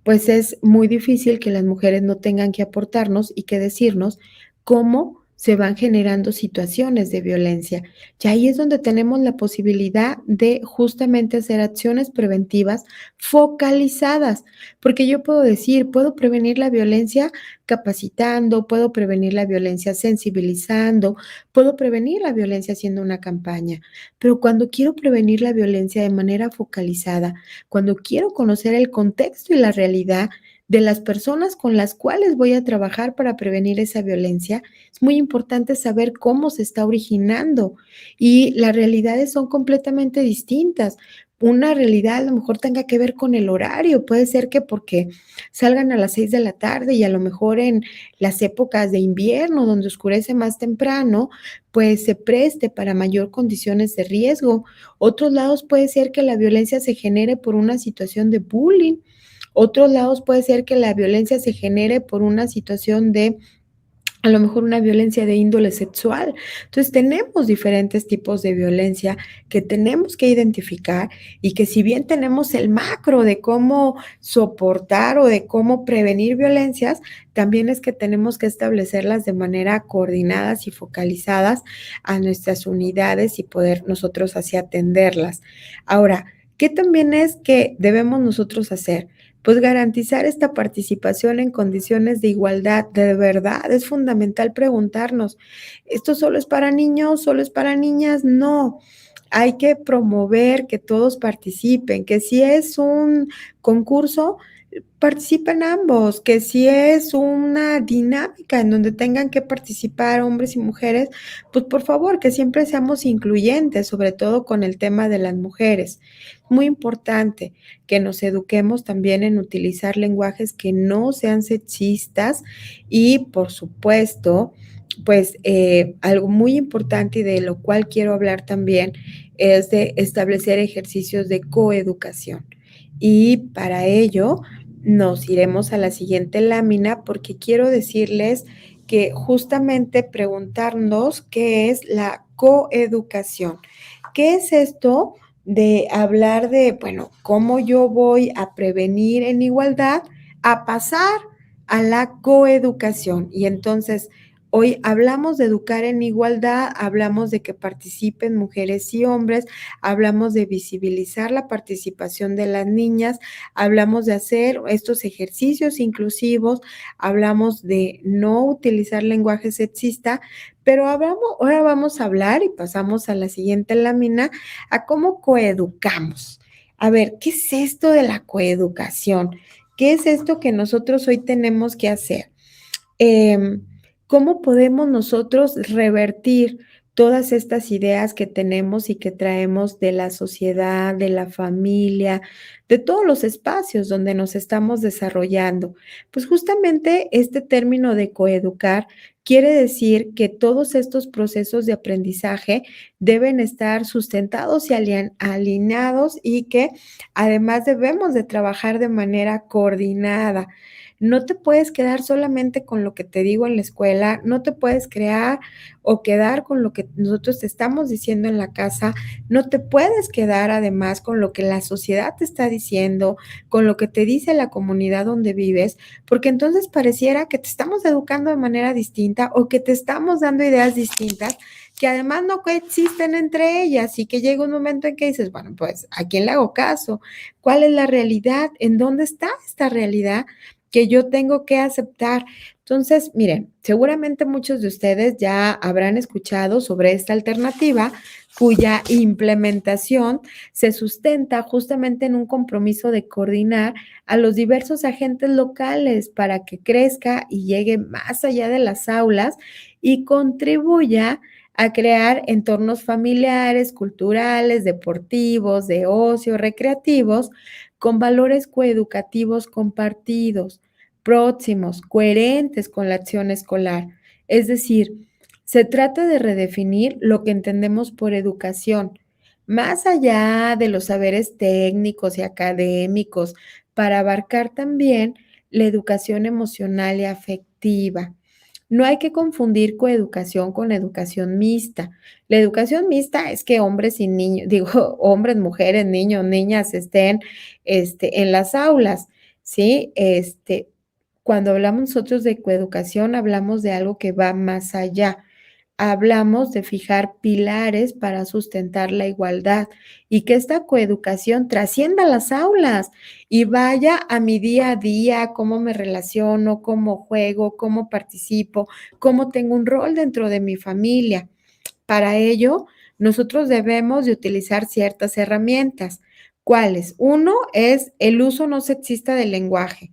pues es muy difícil que las mujeres no tengan que aportarnos y que decirnos cómo se van generando situaciones de violencia. Y ahí es donde tenemos la posibilidad de justamente hacer acciones preventivas focalizadas, porque yo puedo decir, puedo prevenir la violencia capacitando, puedo prevenir la violencia sensibilizando, puedo prevenir la violencia haciendo una campaña, pero cuando quiero prevenir la violencia de manera focalizada, cuando quiero conocer el contexto y la realidad de las personas con las cuales voy a trabajar para prevenir esa violencia, es muy importante saber cómo se está originando, y las realidades son completamente distintas. Una realidad a lo mejor tenga que ver con el horario, puede ser que porque salgan a las 6 de la tarde y a lo mejor en las épocas de invierno donde oscurece más temprano, pues se preste para mayor condiciones de riesgo. Otros lados puede ser que la violencia se genere por una situación de bullying. Otros lados puede ser que la violencia se genere por una situación de, a lo mejor, una violencia de índole sexual. Entonces, tenemos diferentes tipos de violencia que tenemos que identificar, y que si bien tenemos el macro de cómo soportar o de cómo prevenir violencias, también es que tenemos que establecerlas de manera coordinadas y focalizadas a nuestras unidades y poder nosotros así atenderlas. Ahora, ¿qué también es que debemos nosotros hacer? Pues garantizar esta participación en condiciones de igualdad. De verdad, es fundamental preguntarnos, ¿esto solo es para niños, solo es para niñas? No, hay que promover que todos participen, que si es un concurso, participen ambos, que si es una dinámica en donde tengan que participar hombres y mujeres, pues por favor, que siempre seamos incluyentes, sobre todo con el tema de las mujeres. Muy importante que nos eduquemos también en utilizar lenguajes que no sean sexistas, y por supuesto, pues algo muy importante y de lo cual quiero hablar también es de establecer ejercicios de coeducación. Y para ello nos iremos a la siguiente lámina, porque quiero decirles que justamente preguntarnos qué es la coeducación. ¿Qué es esto de hablar de, bueno, cómo yo voy a prevenir en igualdad a pasar a la coeducación? Y entonces, hoy hablamos de educar en igualdad, hablamos de que participen mujeres y hombres, hablamos de visibilizar la participación de las niñas, hablamos de hacer estos ejercicios inclusivos, hablamos de no utilizar lenguaje sexista, pero ahora vamos a hablar, y pasamos a la siguiente lámina, a cómo coeducamos. A ver, ¿qué es esto de la coeducación? ¿Qué es esto que nosotros hoy tenemos que hacer? ¿Cómo podemos nosotros revertir todas estas ideas que tenemos y que traemos de la sociedad, de la familia, de todos los espacios donde nos estamos desarrollando? Pues justamente este término de coeducar quiere decir que todos estos procesos de aprendizaje deben estar sustentados y alineados y que además debemos de trabajar de manera coordinada. No te puedes quedar solamente con lo que te digo en la escuela, no te puedes crear o quedar con lo que nosotros te estamos diciendo en la casa, no te puedes quedar además con lo que la sociedad te está diciendo, con lo que te dice la comunidad donde vives, porque entonces pareciera que te estamos educando de manera distinta o que te estamos dando ideas distintas que además no coexisten entre ellas y que llega un momento en que dices, bueno, pues, ¿a quién le hago caso? ¿Cuál es la realidad? ¿En dónde está esta realidad que yo tengo que aceptar? Entonces, miren, seguramente muchos de ustedes ya habrán escuchado sobre esta alternativa cuya implementación se sustenta justamente en un compromiso de coordinar a los diversos agentes locales para que crezca y llegue más allá de las aulas y contribuya a crear entornos familiares, culturales, deportivos, de ocio, recreativos, con valores coeducativos compartidos, próximos, coherentes con la acción escolar. Es decir, se trata de redefinir lo que entendemos por educación, más allá de los saberes técnicos y académicos, para abarcar también la educación emocional y afectiva. No hay que confundir coeducación con educación mixta. La educación mixta es que hombres y niños, digo, hombres, mujeres, niños, niñas estén en las aulas, ¿sí? Cuando hablamos nosotros de coeducación, hablamos de algo que va más allá. Hablamos de fijar pilares para sustentar la igualdad y que esta coeducación trascienda las aulas y vaya a mi día a día, cómo me relaciono, cómo juego, cómo participo, cómo tengo un rol dentro de mi familia. Para ello, nosotros debemos de utilizar ciertas herramientas. ¿Cuáles? Uno es el uso no sexista del lenguaje.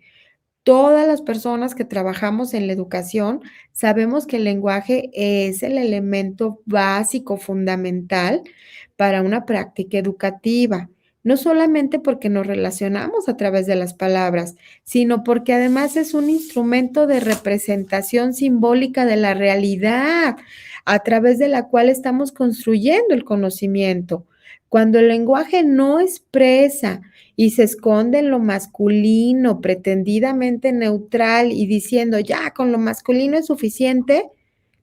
Todas las personas que trabajamos en la educación sabemos que el lenguaje es el elemento básico, fundamental para una práctica educativa. No solamente porque nos relacionamos a través de las palabras, sino porque además es un instrumento de representación simbólica de la realidad, a través de la cual estamos construyendo el conocimiento. Cuando el lenguaje no expresa y se esconde en lo masculino, pretendidamente neutral y diciendo, ya, con lo masculino es suficiente,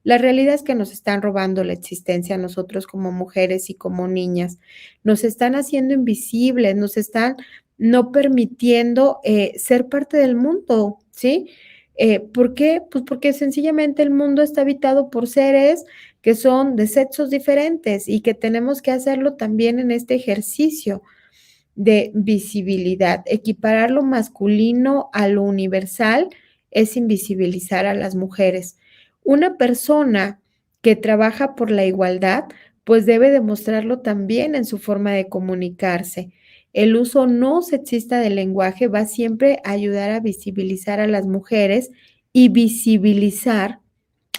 la realidad es que nos están robando la existencia a nosotros como mujeres y como niñas. Nos están haciendo invisibles, nos están no permitiendo ser parte del mundo, ¿sí? ¿Por qué? Pues porque sencillamente el mundo está habitado por seres que son de sexos diferentes y que tenemos que hacerlo también en este ejercicio de visibilidad. Equiparar lo masculino a lo universal es invisibilizar a las mujeres. Una persona que trabaja por la igualdad, pues debe demostrarlo también en su forma de comunicarse. El uso no sexista del lenguaje va siempre a ayudar a visibilizar a las mujeres y visibilizar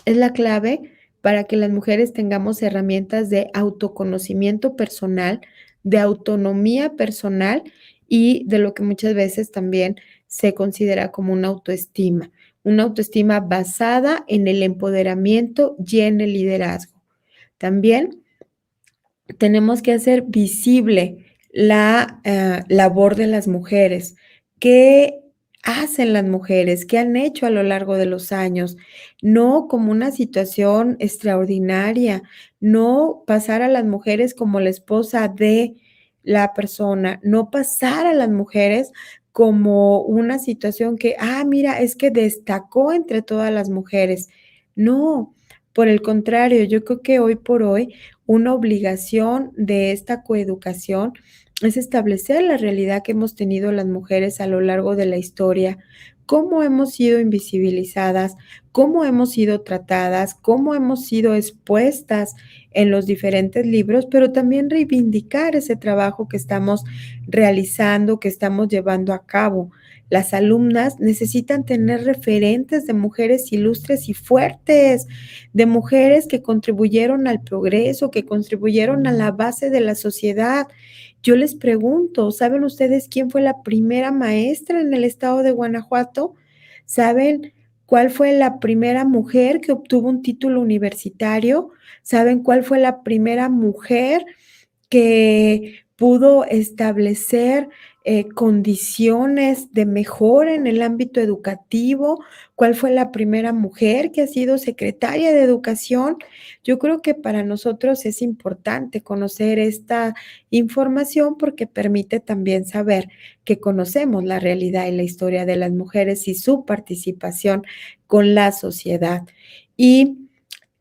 es la clave para que las mujeres tengamos herramientas de autoconocimiento personal, de autonomía personal y de lo que muchas veces también se considera como una autoestima basada en el empoderamiento y en el liderazgo. También tenemos que hacer visible la labor de las mujeres. ¿Qué hacen las mujeres? ¿Qué han hecho a lo largo de los años? No como una situación extraordinaria, no pasar a las mujeres como la esposa de la persona, no pasar a las mujeres como una situación que, mira, es que destacó entre todas las mujeres. No, por el contrario, yo creo que hoy por hoy una obligación de esta coeducación es establecer la realidad que hemos tenido las mujeres a lo largo de la historia, cómo hemos sido invisibilizadas, cómo hemos sido tratadas, cómo hemos sido expuestas en los diferentes libros, pero también reivindicar ese trabajo que estamos realizando, que estamos llevando a cabo. Las alumnas necesitan tener referentes de mujeres ilustres y fuertes, de mujeres que contribuyeron al progreso, que contribuyeron a la base de la sociedad. Yo les pregunto, ¿saben ustedes quién fue la primera maestra en el estado de Guanajuato? ¿Saben cuál fue la primera mujer que obtuvo un título universitario, saben cuál fue la primera mujer que pudo establecer condiciones de mejora en el ámbito educativo, cuál fue la primera mujer que ha sido secretaria de educación. Yo creo que para nosotros es importante conocer esta información porque permite también saber que conocemos la realidad y la historia de las mujeres y su participación con la sociedad. Y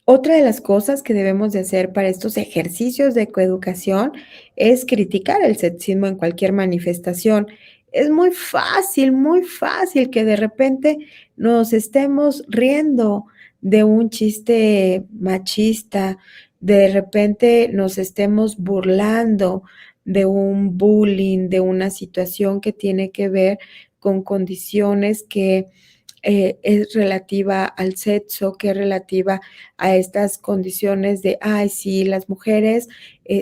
otra de las cosas que debemos de hacer para estos ejercicios de coeducación es criticar el sexismo en cualquier manifestación. Es muy fácil que de repente nos estemos riendo de un chiste machista, de repente nos estemos burlando de un bullying, de una situación que tiene que ver con condiciones que es relativa al sexo, que es relativa a estas condiciones de, ay, sí, las mujeres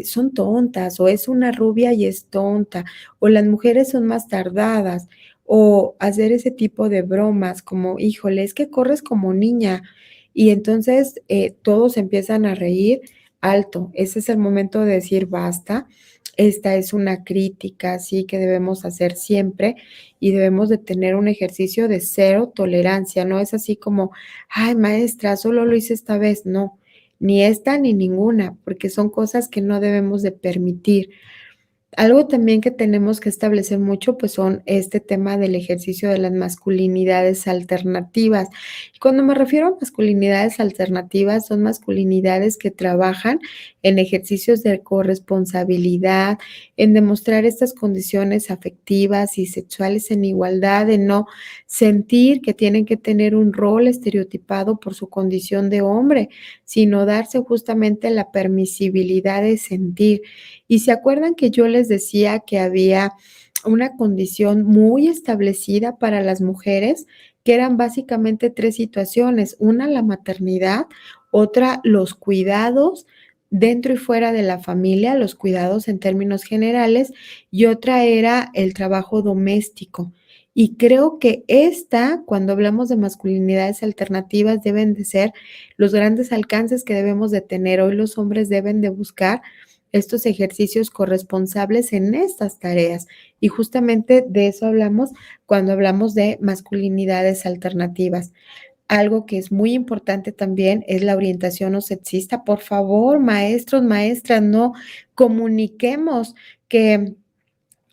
son tontas, o es una rubia y es tonta, o las mujeres son más tardadas, o hacer ese tipo de bromas como, híjole, es que corres como niña, y entonces todos empiezan a reír. Alto, ese es el momento de decir basta. Esta es una crítica, sí, que debemos hacer siempre y debemos de tener un ejercicio de cero tolerancia. No es así como, ay, maestra, solo lo hice esta vez. No, ni esta ni ninguna, porque son cosas que no debemos de permitir. Algo también que tenemos que establecer mucho, pues son este tema del ejercicio de las masculinidades alternativas. Y cuando me refiero a masculinidades alternativas, son masculinidades que trabajan en ejercicios de corresponsabilidad, en demostrar estas condiciones afectivas y sexuales en igualdad, de no sentir que tienen que tener un rol estereotipado por su condición de hombre, sino darse justamente la permisibilidad de sentir. Y se acuerdan que yo les decía que había una condición muy establecida para las mujeres, que eran básicamente tres situaciones: una, la maternidad; otra, los cuidados dentro y fuera de la familia, los cuidados en términos generales, y otra era el trabajo doméstico. Y creo que cuando hablamos de masculinidades alternativas, deben de ser los grandes alcances que debemos de tener. Hoy los hombres deben de buscar estos ejercicios corresponsables en estas tareas. Y justamente de eso hablamos cuando hablamos de masculinidades alternativas. Algo que es muy importante también es la orientación no sexista. Por favor, maestros, maestras, no comuniquemos que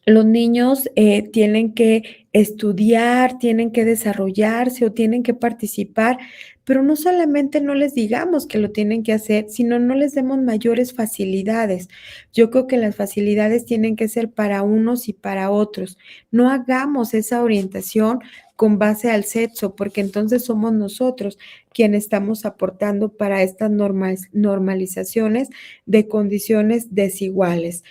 los niños tienen que estudiar, tienen que desarrollarse o tienen que participar, pero no solamente no les digamos que lo tienen que hacer, sino no les demos mayores facilidades. Yo creo que las facilidades tienen que ser para unos y para otros. No hagamos esa orientación con base al sexo, porque entonces somos nosotros quienes estamos aportando para estas normalizaciones de condiciones desiguales.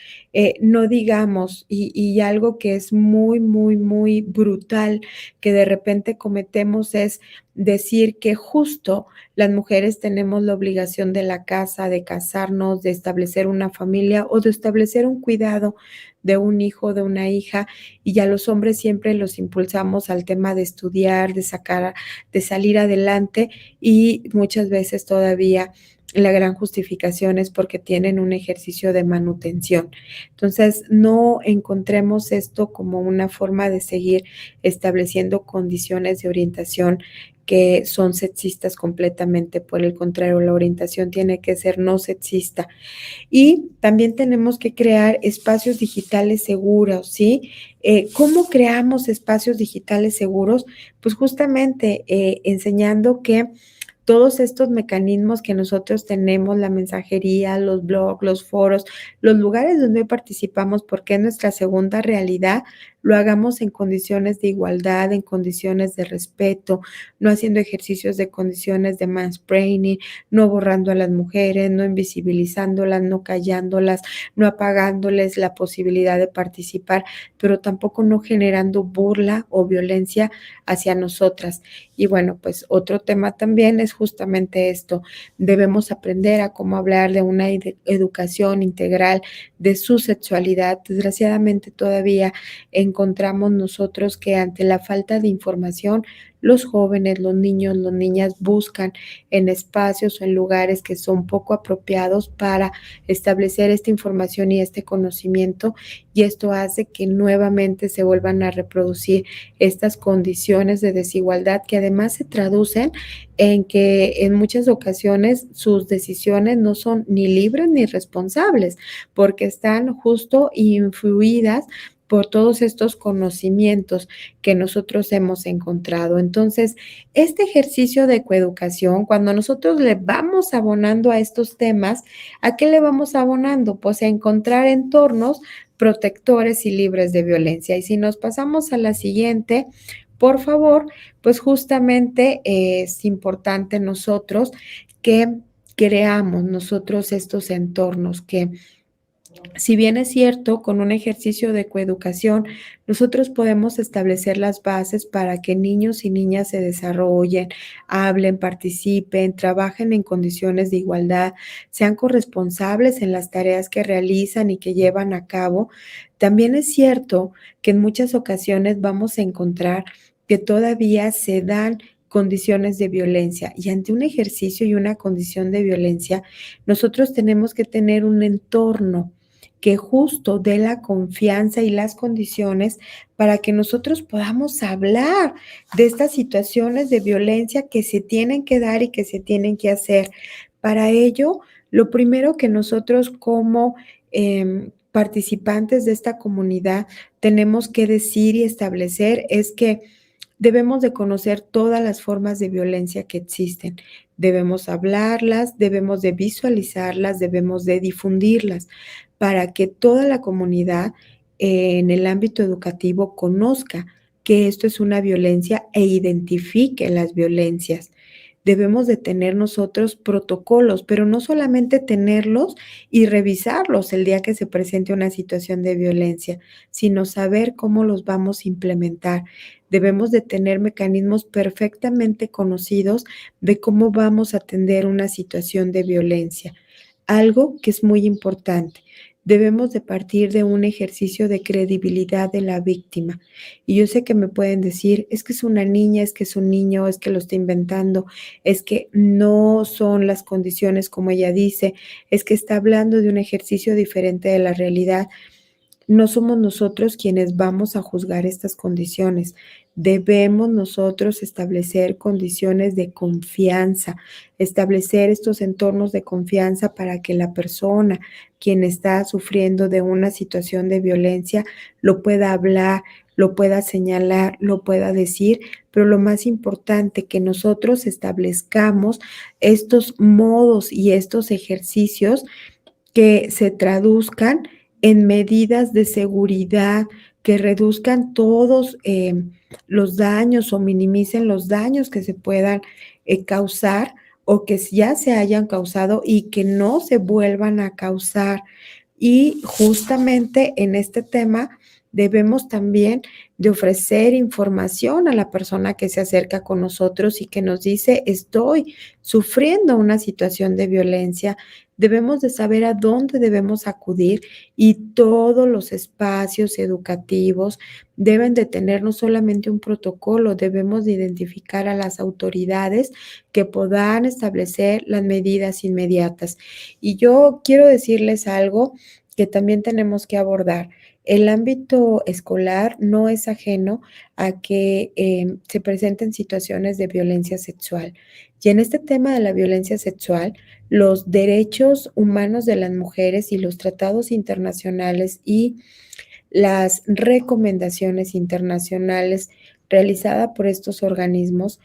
No digamos, y algo que es muy, muy, muy brutal que de repente cometemos es decir que justo las mujeres tenemos la obligación de la casa, de casarnos, de establecer una familia o de establecer un cuidado de un hijo, de una hija, y ya los hombres siempre los impulsamos al tema de estudiar, de salir adelante, y muchas veces todavía la gran justificación es porque tienen un ejercicio de manutención. Entonces, no encontremos esto como una forma de seguir estableciendo condiciones de orientación que son sexistas completamente. Por el contrario, la orientación tiene que ser no sexista. Y también tenemos que crear espacios digitales seguros, ¿sí? ¿Cómo creamos espacios digitales seguros? Pues justamente enseñando que todos estos mecanismos que nosotros tenemos, la mensajería, los blogs, los foros, los lugares donde participamos, porque es nuestra segunda realidad, lo hagamos en condiciones de igualdad, en condiciones de respeto, no haciendo ejercicios de condiciones de mansplaining, no borrando a las mujeres, no invisibilizándolas, no callándolas, no apagándoles la posibilidad de participar, pero tampoco no generando burla o violencia hacia nosotras. Y bueno, pues otro tema también es justamente esto. Debemos aprender a cómo hablar de una educación integral de su sexualidad. Desgraciadamente todavía en encontramos nosotros que ante la falta de información, los jóvenes, los niños, las niñas buscan en espacios o en lugares que son poco apropiados para establecer esta información y este conocimiento, y esto hace que nuevamente se vuelvan a reproducir estas condiciones de desigualdad que además se traducen en que en muchas ocasiones sus decisiones no son ni libres ni responsables, porque están justo influidas por todos estos conocimientos que nosotros hemos encontrado. Entonces, este ejercicio de coeducación, cuando nosotros le vamos abonando a estos temas, ¿a qué le vamos abonando? Pues a encontrar entornos protectores y libres de violencia. Y si nos pasamos a la siguiente, por favor, pues justamente es importante nosotros que creamos nosotros estos entornos que, si bien es cierto, con un ejercicio de coeducación, nosotros podemos establecer las bases para que niños y niñas se desarrollen, hablen, participen, trabajen en condiciones de igualdad, sean corresponsables en las tareas que realizan y que llevan a cabo. También es cierto que en muchas ocasiones vamos a encontrar que todavía se dan condiciones de violencia, y ante un ejercicio y una condición de violencia, nosotros tenemos que tener un entorno que justo dé la confianza y las condiciones para que nosotros podamos hablar de estas situaciones de violencia que se tienen que dar y que se tienen que hacer. Para ello, lo primero que nosotros como participantes de esta comunidad tenemos que decir y establecer es que debemos de conocer todas las formas de violencia que existen. Debemos hablarlas, debemos de visualizarlas, debemos de difundirlas para que toda la comunidad en el ámbito educativo conozca que esto es una violencia e identifique las violencias. Debemos de tener nosotros protocolos, pero no solamente tenerlos y revisarlos el día que se presente una situación de violencia, sino saber cómo los vamos a implementar. Debemos de tener mecanismos perfectamente conocidos de cómo vamos a atender una situación de violencia. Algo que es muy importante. Debemos de partir de un ejercicio de credibilidad de la víctima. Y yo sé que me pueden decir, es que es una niña, es que es un niño, es que lo está inventando, es que no son las condiciones como ella dice, es que está hablando de un ejercicio diferente de la realidad. No somos nosotros quienes vamos a juzgar estas condiciones. Debemos nosotros establecer condiciones de confianza, establecer estos entornos de confianza para que la persona quien está sufriendo de una situación de violencia lo pueda hablar, lo pueda señalar, lo pueda decir, pero lo más importante, que nosotros establezcamos estos modos y estos ejercicios que se traduzcan en medidas de seguridad, que reduzcan todos los daños o minimicen los daños que se puedan causar o que ya se hayan causado y que no se vuelvan a causar. Y justamente en este tema debemos también de ofrecer información a la persona que se acerca con nosotros y que nos dice, estoy sufriendo una situación de violencia. Debemos de saber a dónde debemos acudir, y todos los espacios educativos deben de tener no solamente un protocolo, debemos de identificar a las autoridades que puedan establecer las medidas inmediatas. Y yo quiero decirles algo que también tenemos que abordar. El ámbito escolar no es ajeno a que se presenten situaciones de violencia sexual. Y en este tema de la violencia sexual, los derechos humanos de las mujeres y los tratados internacionales y las recomendaciones internacionales realizadas por estos organismos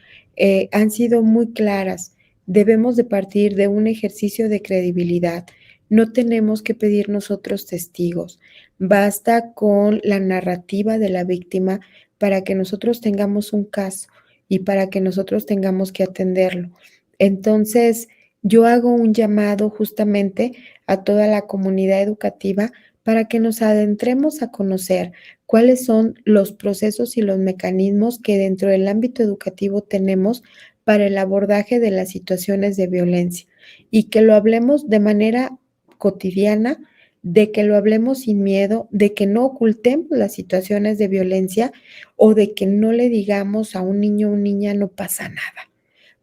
han sido muy claras. Debemos de partir de un ejercicio de credibilidad. No tenemos que pedir nosotros testigos. Basta con la narrativa de la víctima para que nosotros tengamos un caso y para que nosotros tengamos que atenderlo. Entonces, yo hago un llamado justamente a toda la comunidad educativa para que nos adentremos a conocer cuáles son los procesos y los mecanismos que dentro del ámbito educativo tenemos para el abordaje de las situaciones de violencia, y que lo hablemos de manera cotidiana, de que lo hablemos sin miedo, de que no ocultemos las situaciones de violencia o de que no le digamos a un niño o niña no pasa nada,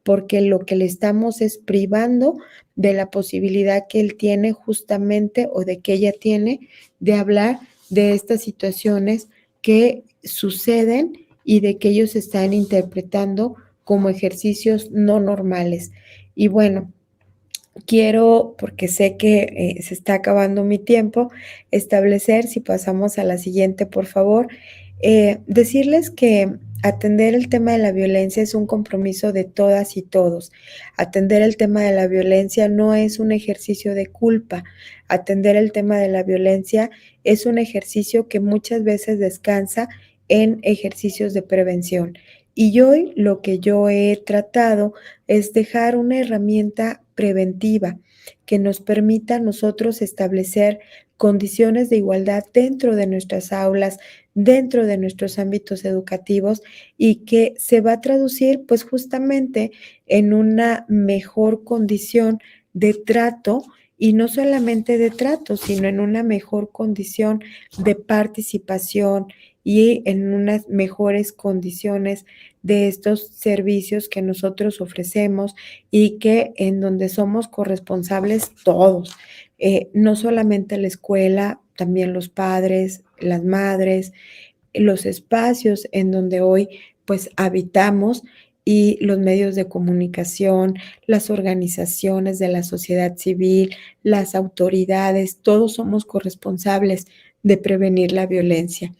porque lo que le estamos es privando de la posibilidad que él tiene justamente o de que ella tiene de hablar de estas situaciones que suceden y de que ellos están interpretando como ejercicios no normales. Y bueno, quiero, porque sé que se está acabando mi tiempo, establecer, si pasamos a la siguiente, por favor, decirles que atender el tema de la violencia es un compromiso de todas y todos. Atender el tema de la violencia no es un ejercicio de culpa. Atender el tema de la violencia es un ejercicio que muchas veces descansa en ejercicios de prevención. Y hoy lo que yo he tratado es dejar una herramienta preventiva que nos permita a nosotros establecer condiciones de igualdad dentro de nuestras aulas, dentro de nuestros ámbitos educativos y que se va a traducir pues justamente en una mejor condición de trato y no solamente de trato, sino en una mejor condición de participación y en unas mejores condiciones de estos servicios que nosotros ofrecemos y que en donde somos corresponsables todos, no solamente la escuela, también los padres, las madres, los espacios en donde hoy pues habitamos y los medios de comunicación, las organizaciones de la sociedad civil, las autoridades, todos somos corresponsables de prevenir la violencia.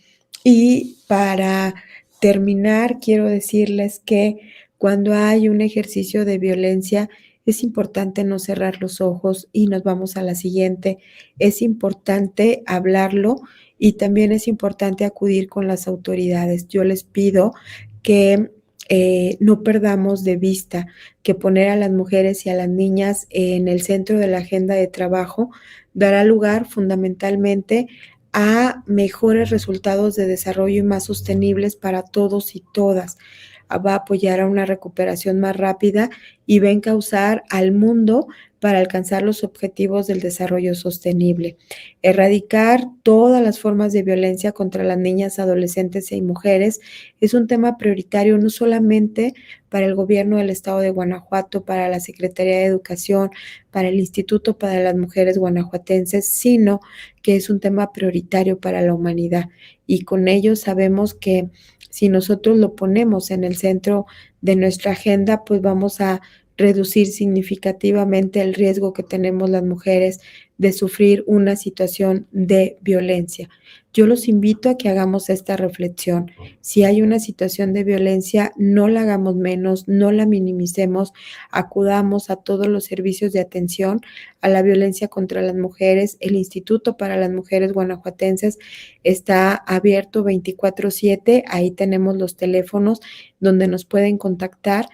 Y para terminar, quiero decirles que cuando hay un ejercicio de violencia, es importante no cerrar los ojos y nos vamos a la siguiente. Es importante hablarlo y también es importante acudir con las autoridades. Yo les pido que no perdamos de vista que poner a las mujeres y a las niñas en el centro de la agenda de trabajo dará lugar fundamentalmente a mejores resultados de desarrollo y más sostenibles para todos y todas. Va a apoyar a una recuperación más rápida y va a encauzar al mundo para alcanzar los objetivos del desarrollo sostenible. Erradicar todas las formas de violencia contra las niñas, adolescentes y mujeres es un tema prioritario no solamente para el gobierno del estado de Guanajuato, para la Secretaría de Educación, para el Instituto para las Mujeres Guanajuatenses, sino que es un tema prioritario para la humanidad. Y con ello sabemos que si nosotros lo ponemos en el centro de nuestra agenda, pues vamos a reducir significativamente el riesgo que tenemos las mujeres de sufrir una situación de violencia. Yo los invito a que hagamos esta reflexión. Si hay una situación de violencia, no la hagamos menos, no la minimicemos, acudamos a todos los servicios de atención a la violencia contra las mujeres. El Instituto para las Mujeres Guanajuatenses está abierto 24/7, ahí tenemos los teléfonos donde nos pueden contactar,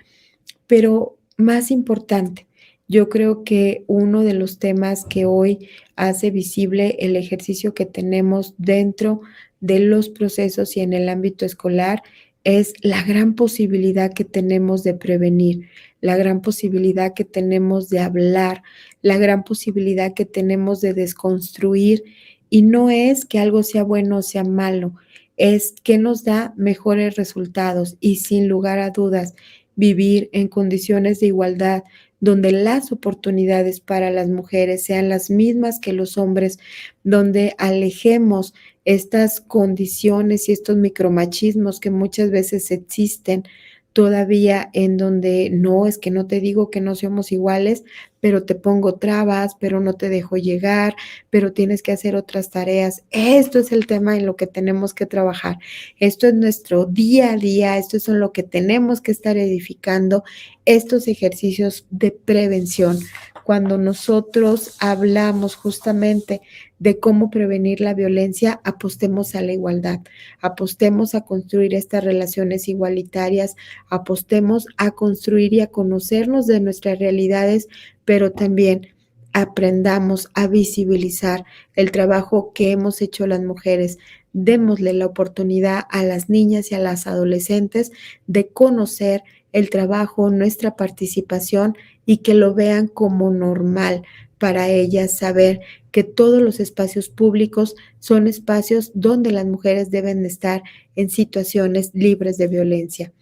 pero más importante, yo creo que uno de los temas que hoy hace visible el ejercicio que tenemos dentro de los procesos y en el ámbito escolar es la gran posibilidad que tenemos de prevenir, la gran posibilidad que tenemos de hablar, la gran posibilidad que tenemos de desconstruir. Y no es que algo sea bueno o sea malo, es que nos da mejores resultados y sin lugar a dudas, vivir en condiciones de igualdad, donde las oportunidades para las mujeres sean las mismas que los hombres, donde alejemos estas condiciones y estos micromachismos que muchas veces existen todavía en donde no, es que no te digo que no somos iguales, pero te pongo trabas, pero no te dejo llegar, pero tienes que hacer otras tareas. Esto es el tema en lo que tenemos que trabajar. Esto es nuestro día a día, esto es en lo que tenemos que estar edificando estos ejercicios de prevención. Cuando nosotros hablamos justamente de cómo prevenir la violencia, apostemos a la igualdad, apostemos a construir estas relaciones igualitarias, apostemos a construir y a conocernos de nuestras realidades, pero también aprendamos a visibilizar el trabajo que hemos hecho las mujeres. Démosle la oportunidad a las niñas y a las adolescentes de conocer el trabajo, nuestra participación y que lo vean como normal, para ellas saber que todos los espacios públicos son espacios donde las mujeres deben estar en situaciones libres de violencia.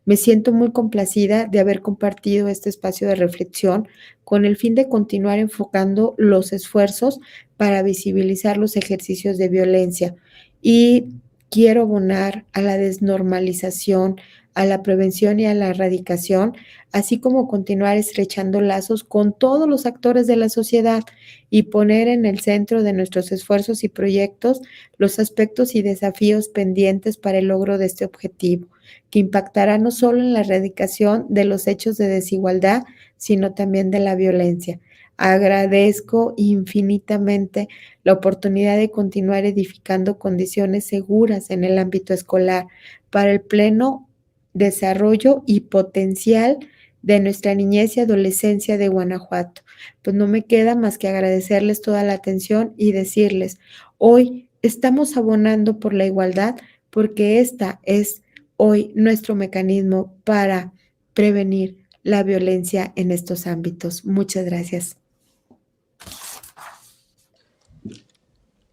Me siento muy complacida de haber compartido este espacio de reflexión con el fin de continuar enfocando los esfuerzos para visibilizar los ejercicios de violencia y quiero abonar a la desnormalización, a la prevención y a la erradicación, así como continuar estrechando lazos con todos los actores de la sociedad y poner en el centro de nuestros esfuerzos y proyectos los aspectos y desafíos pendientes para el logro de este objetivo, que impactará no solo en la erradicación de los hechos de desigualdad, sino también de la violencia. Agradezco infinitamente la oportunidad de continuar edificando condiciones seguras en el ámbito escolar para el pleno desarrollo y potencial de nuestra niñez y adolescencia de Guanajuato. Pues no me queda más que agradecerles toda la atención y decirles, hoy estamos abonando por la igualdad porque esta es hoy nuestro mecanismo para prevenir la violencia en estos ámbitos. Muchas gracias.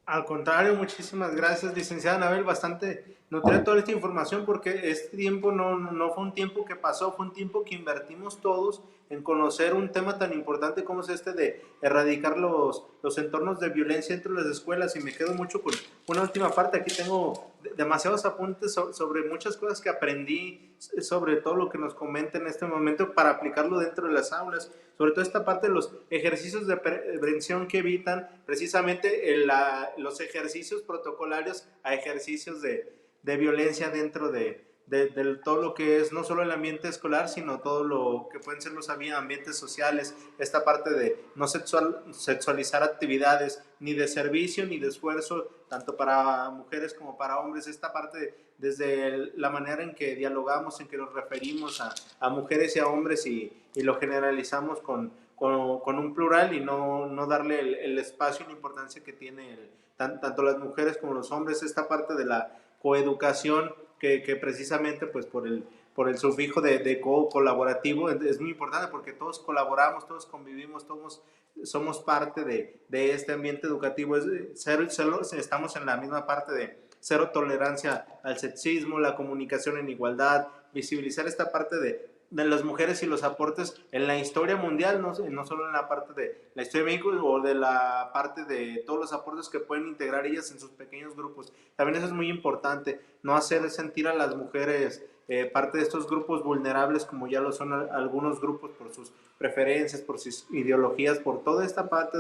Al contrario, muchísimas gracias, licenciada Anabel, bastante nutrida toda esta información porque este tiempo no fue un tiempo que pasó, fue un tiempo que invertimos todos en conocer un tema tan importante como es este de erradicar los entornos de violencia entre las escuelas, y me quedo mucho con una última parte. Aquí tengo demasiados apuntes sobre muchas cosas que aprendí, sobre todo lo que nos comenta en este momento para aplicarlo dentro de las aulas, sobre todo esta parte de los ejercicios de prevención que evitan precisamente los ejercicios protocolarios a ejercicios de violencia dentro de todo lo que es no solo el ambiente escolar, sino todo lo que pueden ser los ambientes sociales, esta parte de no sexualizar actividades ni de servicio ni de esfuerzo, tanto para mujeres como para hombres, esta parte desde la manera en que dialogamos, en que nos referimos a mujeres y a hombres y lo generalizamos con un plural y no darle el espacio y la importancia que tiene tanto las mujeres como los hombres, esta parte de la coeducación que precisamente pues por el sufijo de colaborativo es muy importante porque todos colaboramos, todos convivimos, todos somos parte de este ambiente educativo. Estamos en la misma parte de cero tolerancia al sexismo, la comunicación en igualdad, visibilizar esta parte de las mujeres y los aportes en la historia mundial, no solo en la parte de la historia de México o de la parte de todos los aportes que pueden integrar ellas en sus pequeños grupos. También eso es muy importante, no hacer sentir a las mujeres parte de estos grupos vulnerables como ya lo son algunos grupos por sus preferencias, por sus ideologías, por toda esta parte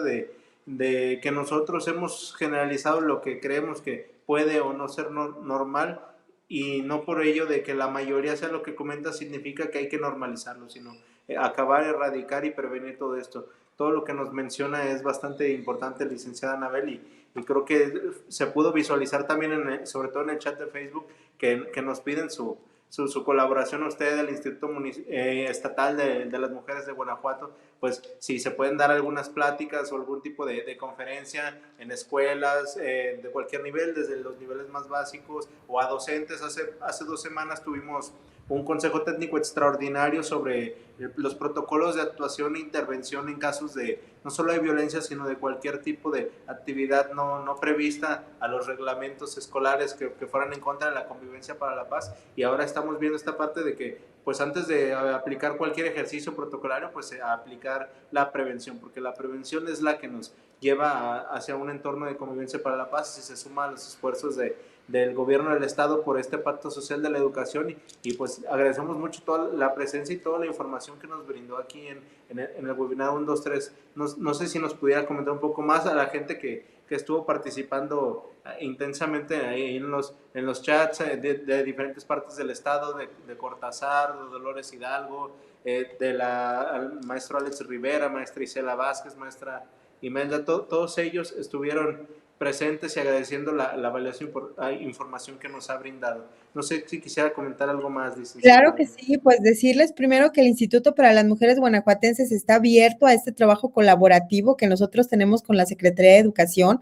de que nosotros hemos generalizado lo que creemos que puede o no ser normal, y no por ello de que la mayoría sea lo que comenta significa que hay que normalizarlo, sino acabar, erradicar y prevenir todo esto. Todo lo que nos menciona es bastante importante, licenciada Anabel, y creo que se pudo visualizar también, sobre todo en el chat de Facebook, que nos piden su colaboración a usted del Instituto Estatal de las Mujeres de Guanajuato, pues si se pueden dar algunas pláticas o algún tipo de conferencia en escuelas de cualquier nivel, desde los niveles más básicos o a docentes. Hace 2 semanas tuvimos un consejo técnico extraordinario sobre los protocolos de actuación e intervención en casos de no solo de violencia, sino de cualquier tipo de actividad no prevista a los reglamentos escolares que fueran en contra de la convivencia para la paz. Y ahora estamos viendo esta parte de que pues antes de aplicar cualquier ejercicio protocolario, pues a aplicar la prevención, porque la prevención es la que nos lleva hacia un entorno de convivencia para la paz, y se suma a los esfuerzos del gobierno del estado por este pacto social de la educación, y pues agradecemos mucho toda la presencia y toda la información que nos brindó aquí en el webinar 1, 2, 3. No sé si nos pudiera comentar un poco más a la gente que estuvo participando intensamente ahí en los chats de diferentes partes del estado, de Cortázar, de Dolores Hidalgo, al maestro Alex Rivera, maestra Isela Vázquez, maestra Imelda, todos ellos estuvieron presentes y agradeciendo la valiosa información que nos ha brindado. No sé si quisiera comentar algo más, Claro licenciada. que sí, pues decirles primero que el Instituto para las Mujeres Guanajuatenses está abierto a este trabajo colaborativo que nosotros tenemos con la Secretaría de Educación,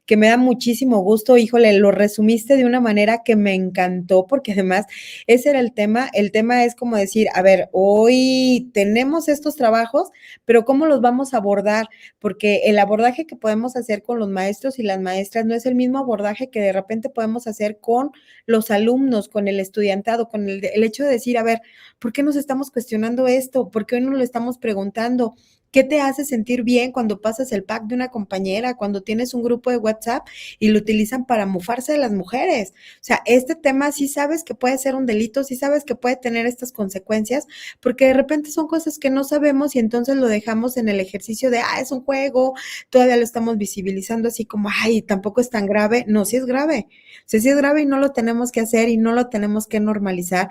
que me da muchísimo gusto. Híjole, lo resumiste de una manera que me encantó, porque además ese era el tema. El tema es como decir, a ver, hoy tenemos estos trabajos, pero ¿cómo los vamos a abordar? Porque el abordaje que podemos hacer con los maestros y las maestras no es el mismo abordaje que de repente podemos hacer con los alumnos, con el estudiantado, con el hecho de decir, a ver, ¿por qué nos estamos cuestionando esto? ¿Por qué hoy nos lo estamos preguntando? ¿Qué te hace sentir bien cuando pasas el pack de una compañera, cuando tienes un grupo de WhatsApp y lo utilizan para mofarse de las mujeres? O sea, este tema sí sabes que puede ser un delito, sí sabes que puede tener estas consecuencias, porque de repente son cosas que no sabemos y entonces lo dejamos en el ejercicio de, es un juego, todavía lo estamos visibilizando así como, tampoco es tan grave. No, sí es grave. O sea, sí es grave y no lo tenemos que hacer y no lo tenemos que normalizar.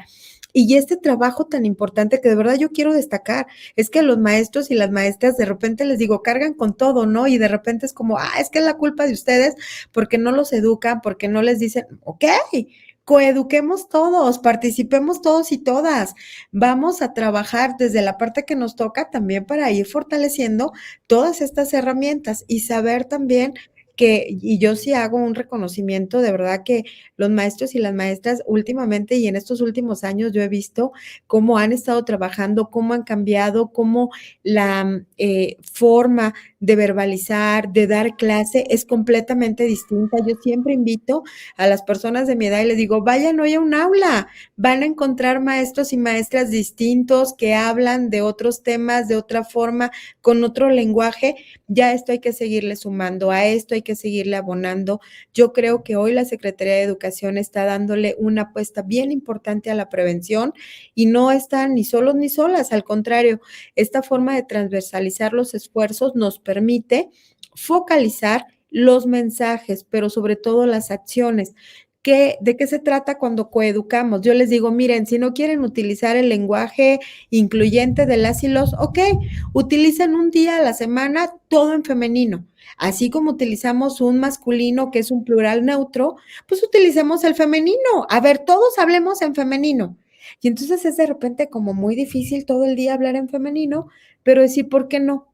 Y este trabajo tan importante que de verdad yo quiero destacar es que los maestros y las maestras de repente les digo, cargan con todo, ¿no? Y de repente es como, es que es la culpa de ustedes porque no los educan, porque no les dicen, ok, coeduquemos todos, participemos todos y todas. Vamos a trabajar desde la parte que nos toca también para ir fortaleciendo todas estas herramientas y saber también y yo sí hago un reconocimiento, de verdad que los maestros y las maestras últimamente y en estos últimos años yo he visto cómo han estado trabajando, cómo han cambiado, cómo la forma de verbalizar, de dar clase es completamente distinta. Yo siempre invito a las personas de mi edad y les digo, vayan hoy a un aula, van a encontrar maestros y maestras distintos que hablan de otros temas, de otra forma, con otro lenguaje. Ya esto hay que seguirle sumando, a esto hay que seguirle abonando. Yo creo que hoy la Secretaría de Educación está dándole una apuesta bien importante a la prevención y no están ni solos ni solas, al contrario, esta forma de transversalizar los esfuerzos nos permite focalizar los mensajes, pero sobre todo las acciones. ¿De qué se trata cuando coeducamos? Yo les digo, miren, si no quieren utilizar el lenguaje incluyente de las y los, ok, utilicen un día a la semana todo en femenino. Así como utilizamos un masculino que es un plural neutro, pues utilicemos el femenino. A ver, todos hablemos en femenino. Y entonces es de repente como muy difícil todo el día hablar en femenino, pero decir, ¿por qué no?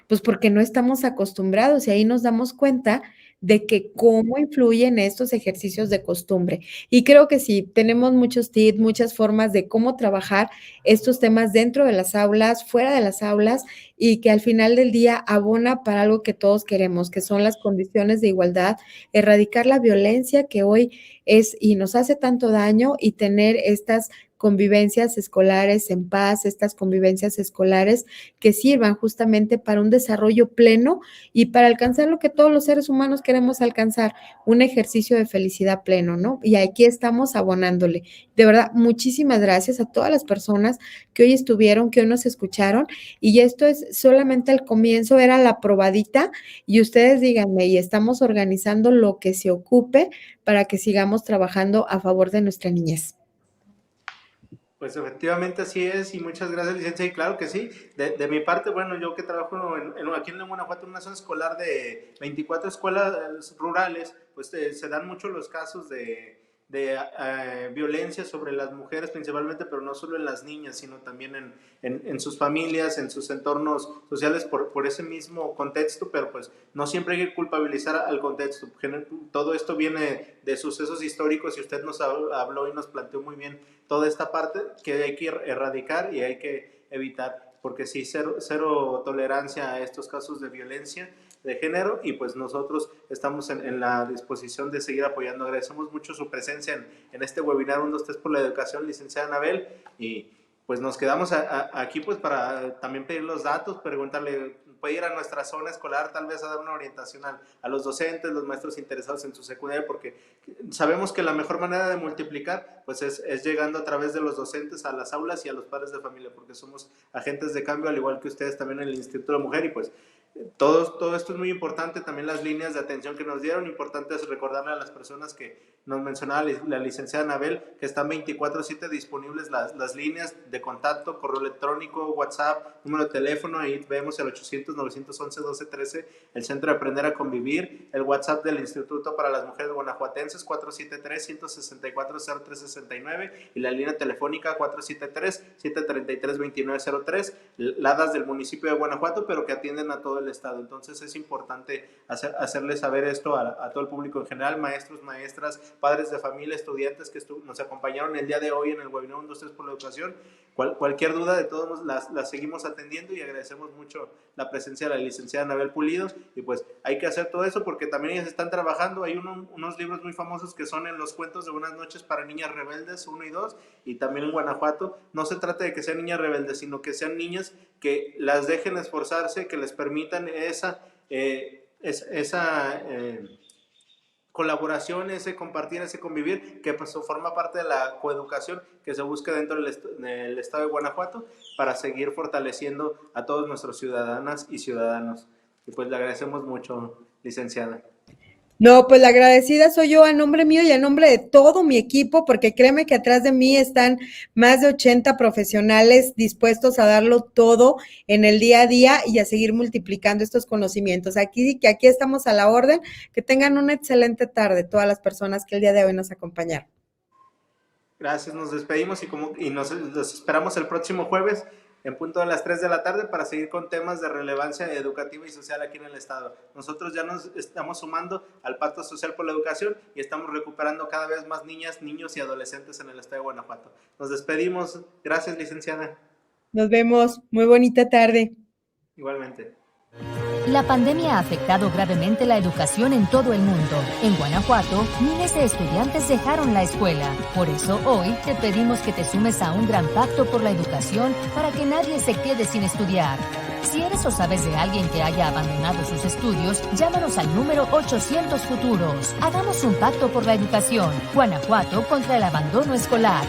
Pues porque no estamos acostumbrados y ahí nos damos cuenta de que cómo influyen estos ejercicios de costumbre. Y creo que sí, tenemos muchos tips, muchas formas de cómo trabajar estos temas dentro de las aulas, fuera de las aulas, y que al final del día abona para algo que todos queremos, que son las condiciones de igualdad, erradicar la violencia que hoy es y nos hace tanto daño y tener estas convivencias escolares en paz, estas convivencias escolares que sirvan justamente para un desarrollo pleno y para alcanzar lo que todos los seres humanos queremos alcanzar, un ejercicio de felicidad pleno, ¿no? Y aquí estamos abonándole. De verdad, muchísimas gracias a todas las personas que hoy estuvieron, que hoy nos escucharon, y esto es solamente el comienzo, era la probadita, y ustedes díganme, y estamos organizando lo que se ocupe para que sigamos trabajando a favor de nuestra niñez. Pues efectivamente así es y muchas gracias, licencia, y claro que sí, de mi parte, bueno, yo que trabajo aquí en Guanajuato, en una zona escolar de 24 escuelas rurales, pues se dan mucho los casos de violencia sobre las mujeres principalmente, pero no solo en las niñas, sino también en sus familias, en sus entornos sociales por ese mismo contexto, pero pues no siempre hay que culpabilizar al contexto. Todo esto viene de sucesos históricos y usted nos habló y nos planteó muy bien toda esta parte que hay que erradicar y hay que evitar, porque sí, cero tolerancia a estos casos de violencia de género, y pues nosotros estamos en la disposición de seguir apoyando. Agradecemos mucho su presencia en este webinar 1, 2, 3 por la educación, licenciada Anabel, y pues nos quedamos aquí pues para también pedir los datos, preguntarle, puede ir a nuestra zona escolar tal vez a dar una orientación a los docentes, los maestros interesados en su secundaria, porque sabemos que la mejor manera de multiplicar pues es llegando a través de los docentes a las aulas y a los padres de familia, porque somos agentes de cambio, al igual que ustedes también en el Instituto de la Mujer, y pues Todo esto es muy importante, también las líneas de atención que nos dieron. Importante es recordarle a las personas que nos mencionaba la licenciada Anabel, que están 24/7 disponibles las líneas de contacto, correo electrónico, WhatsApp, número de teléfono. Ahí vemos el 800-911-1213, el Centro de Aprender a Convivir, el WhatsApp del Instituto para las Mujeres Guanajuatenses, 473-164-0369, y la línea telefónica 473-733-2903, LADAS del municipio de Guanajuato, pero que atienden a todo el estado. Entonces es importante hacerle saber esto a todo el público en general, maestros, maestras, padres de familia, estudiantes que nos acompañaron el día de hoy en el webinar 1, 2, 3 por la educación. Cualquier duda, de todos las seguimos atendiendo, y agradecemos mucho la presencia de la licenciada Anabel Pulido. Y pues hay que hacer todo eso porque también ellas están trabajando. Hay unos libros muy famosos que son en los cuentos de Buenas noches para niñas rebeldes 1 y 2, y también en Guanajuato. No se trata de que sean niñas rebeldes, sino que sean niñas que las dejen esforzarse, que les permitan esa colaboración, ese compartir, ese convivir, que pues forma parte de la coeducación que se busca dentro del estado de Guanajuato, para seguir fortaleciendo a todos nuestros ciudadanas y ciudadanos. Y pues le agradecemos mucho, licenciada. No, pues la agradecida soy yo a nombre mío y a nombre de todo mi equipo, porque créeme que atrás de mí están más de 80 profesionales dispuestos a darlo todo en el día a día y a seguir multiplicando estos conocimientos. Aquí estamos a la orden. Que tengan una excelente tarde todas las personas que el día de hoy nos acompañaron. Gracias, nos despedimos y los esperamos el próximo jueves en punto de las 3 de la tarde para seguir con temas de relevancia educativa y social aquí en el estado. Nosotros ya nos estamos sumando al Pacto Social por la Educación y estamos recuperando cada vez más niñas, niños y adolescentes en el estado de Guanajuato. Nos despedimos. Gracias, licenciada. Nos vemos. Muy bonita tarde. Igualmente. La pandemia ha afectado gravemente la educación en todo el mundo. En Guanajuato, miles de estudiantes dejaron la escuela. Por eso, hoy te pedimos que te sumes a un gran pacto por la educación para que nadie se quede sin estudiar. Si eres o sabes de alguien que haya abandonado sus estudios, llámanos al número 800 Futuros. Hagamos un pacto por la educación. Guanajuato contra el abandono escolar.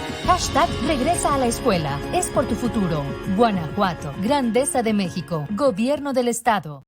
#regresa a la escuela. Es por tu futuro. Guanajuato, Grandeza de México, Gobierno del Estado.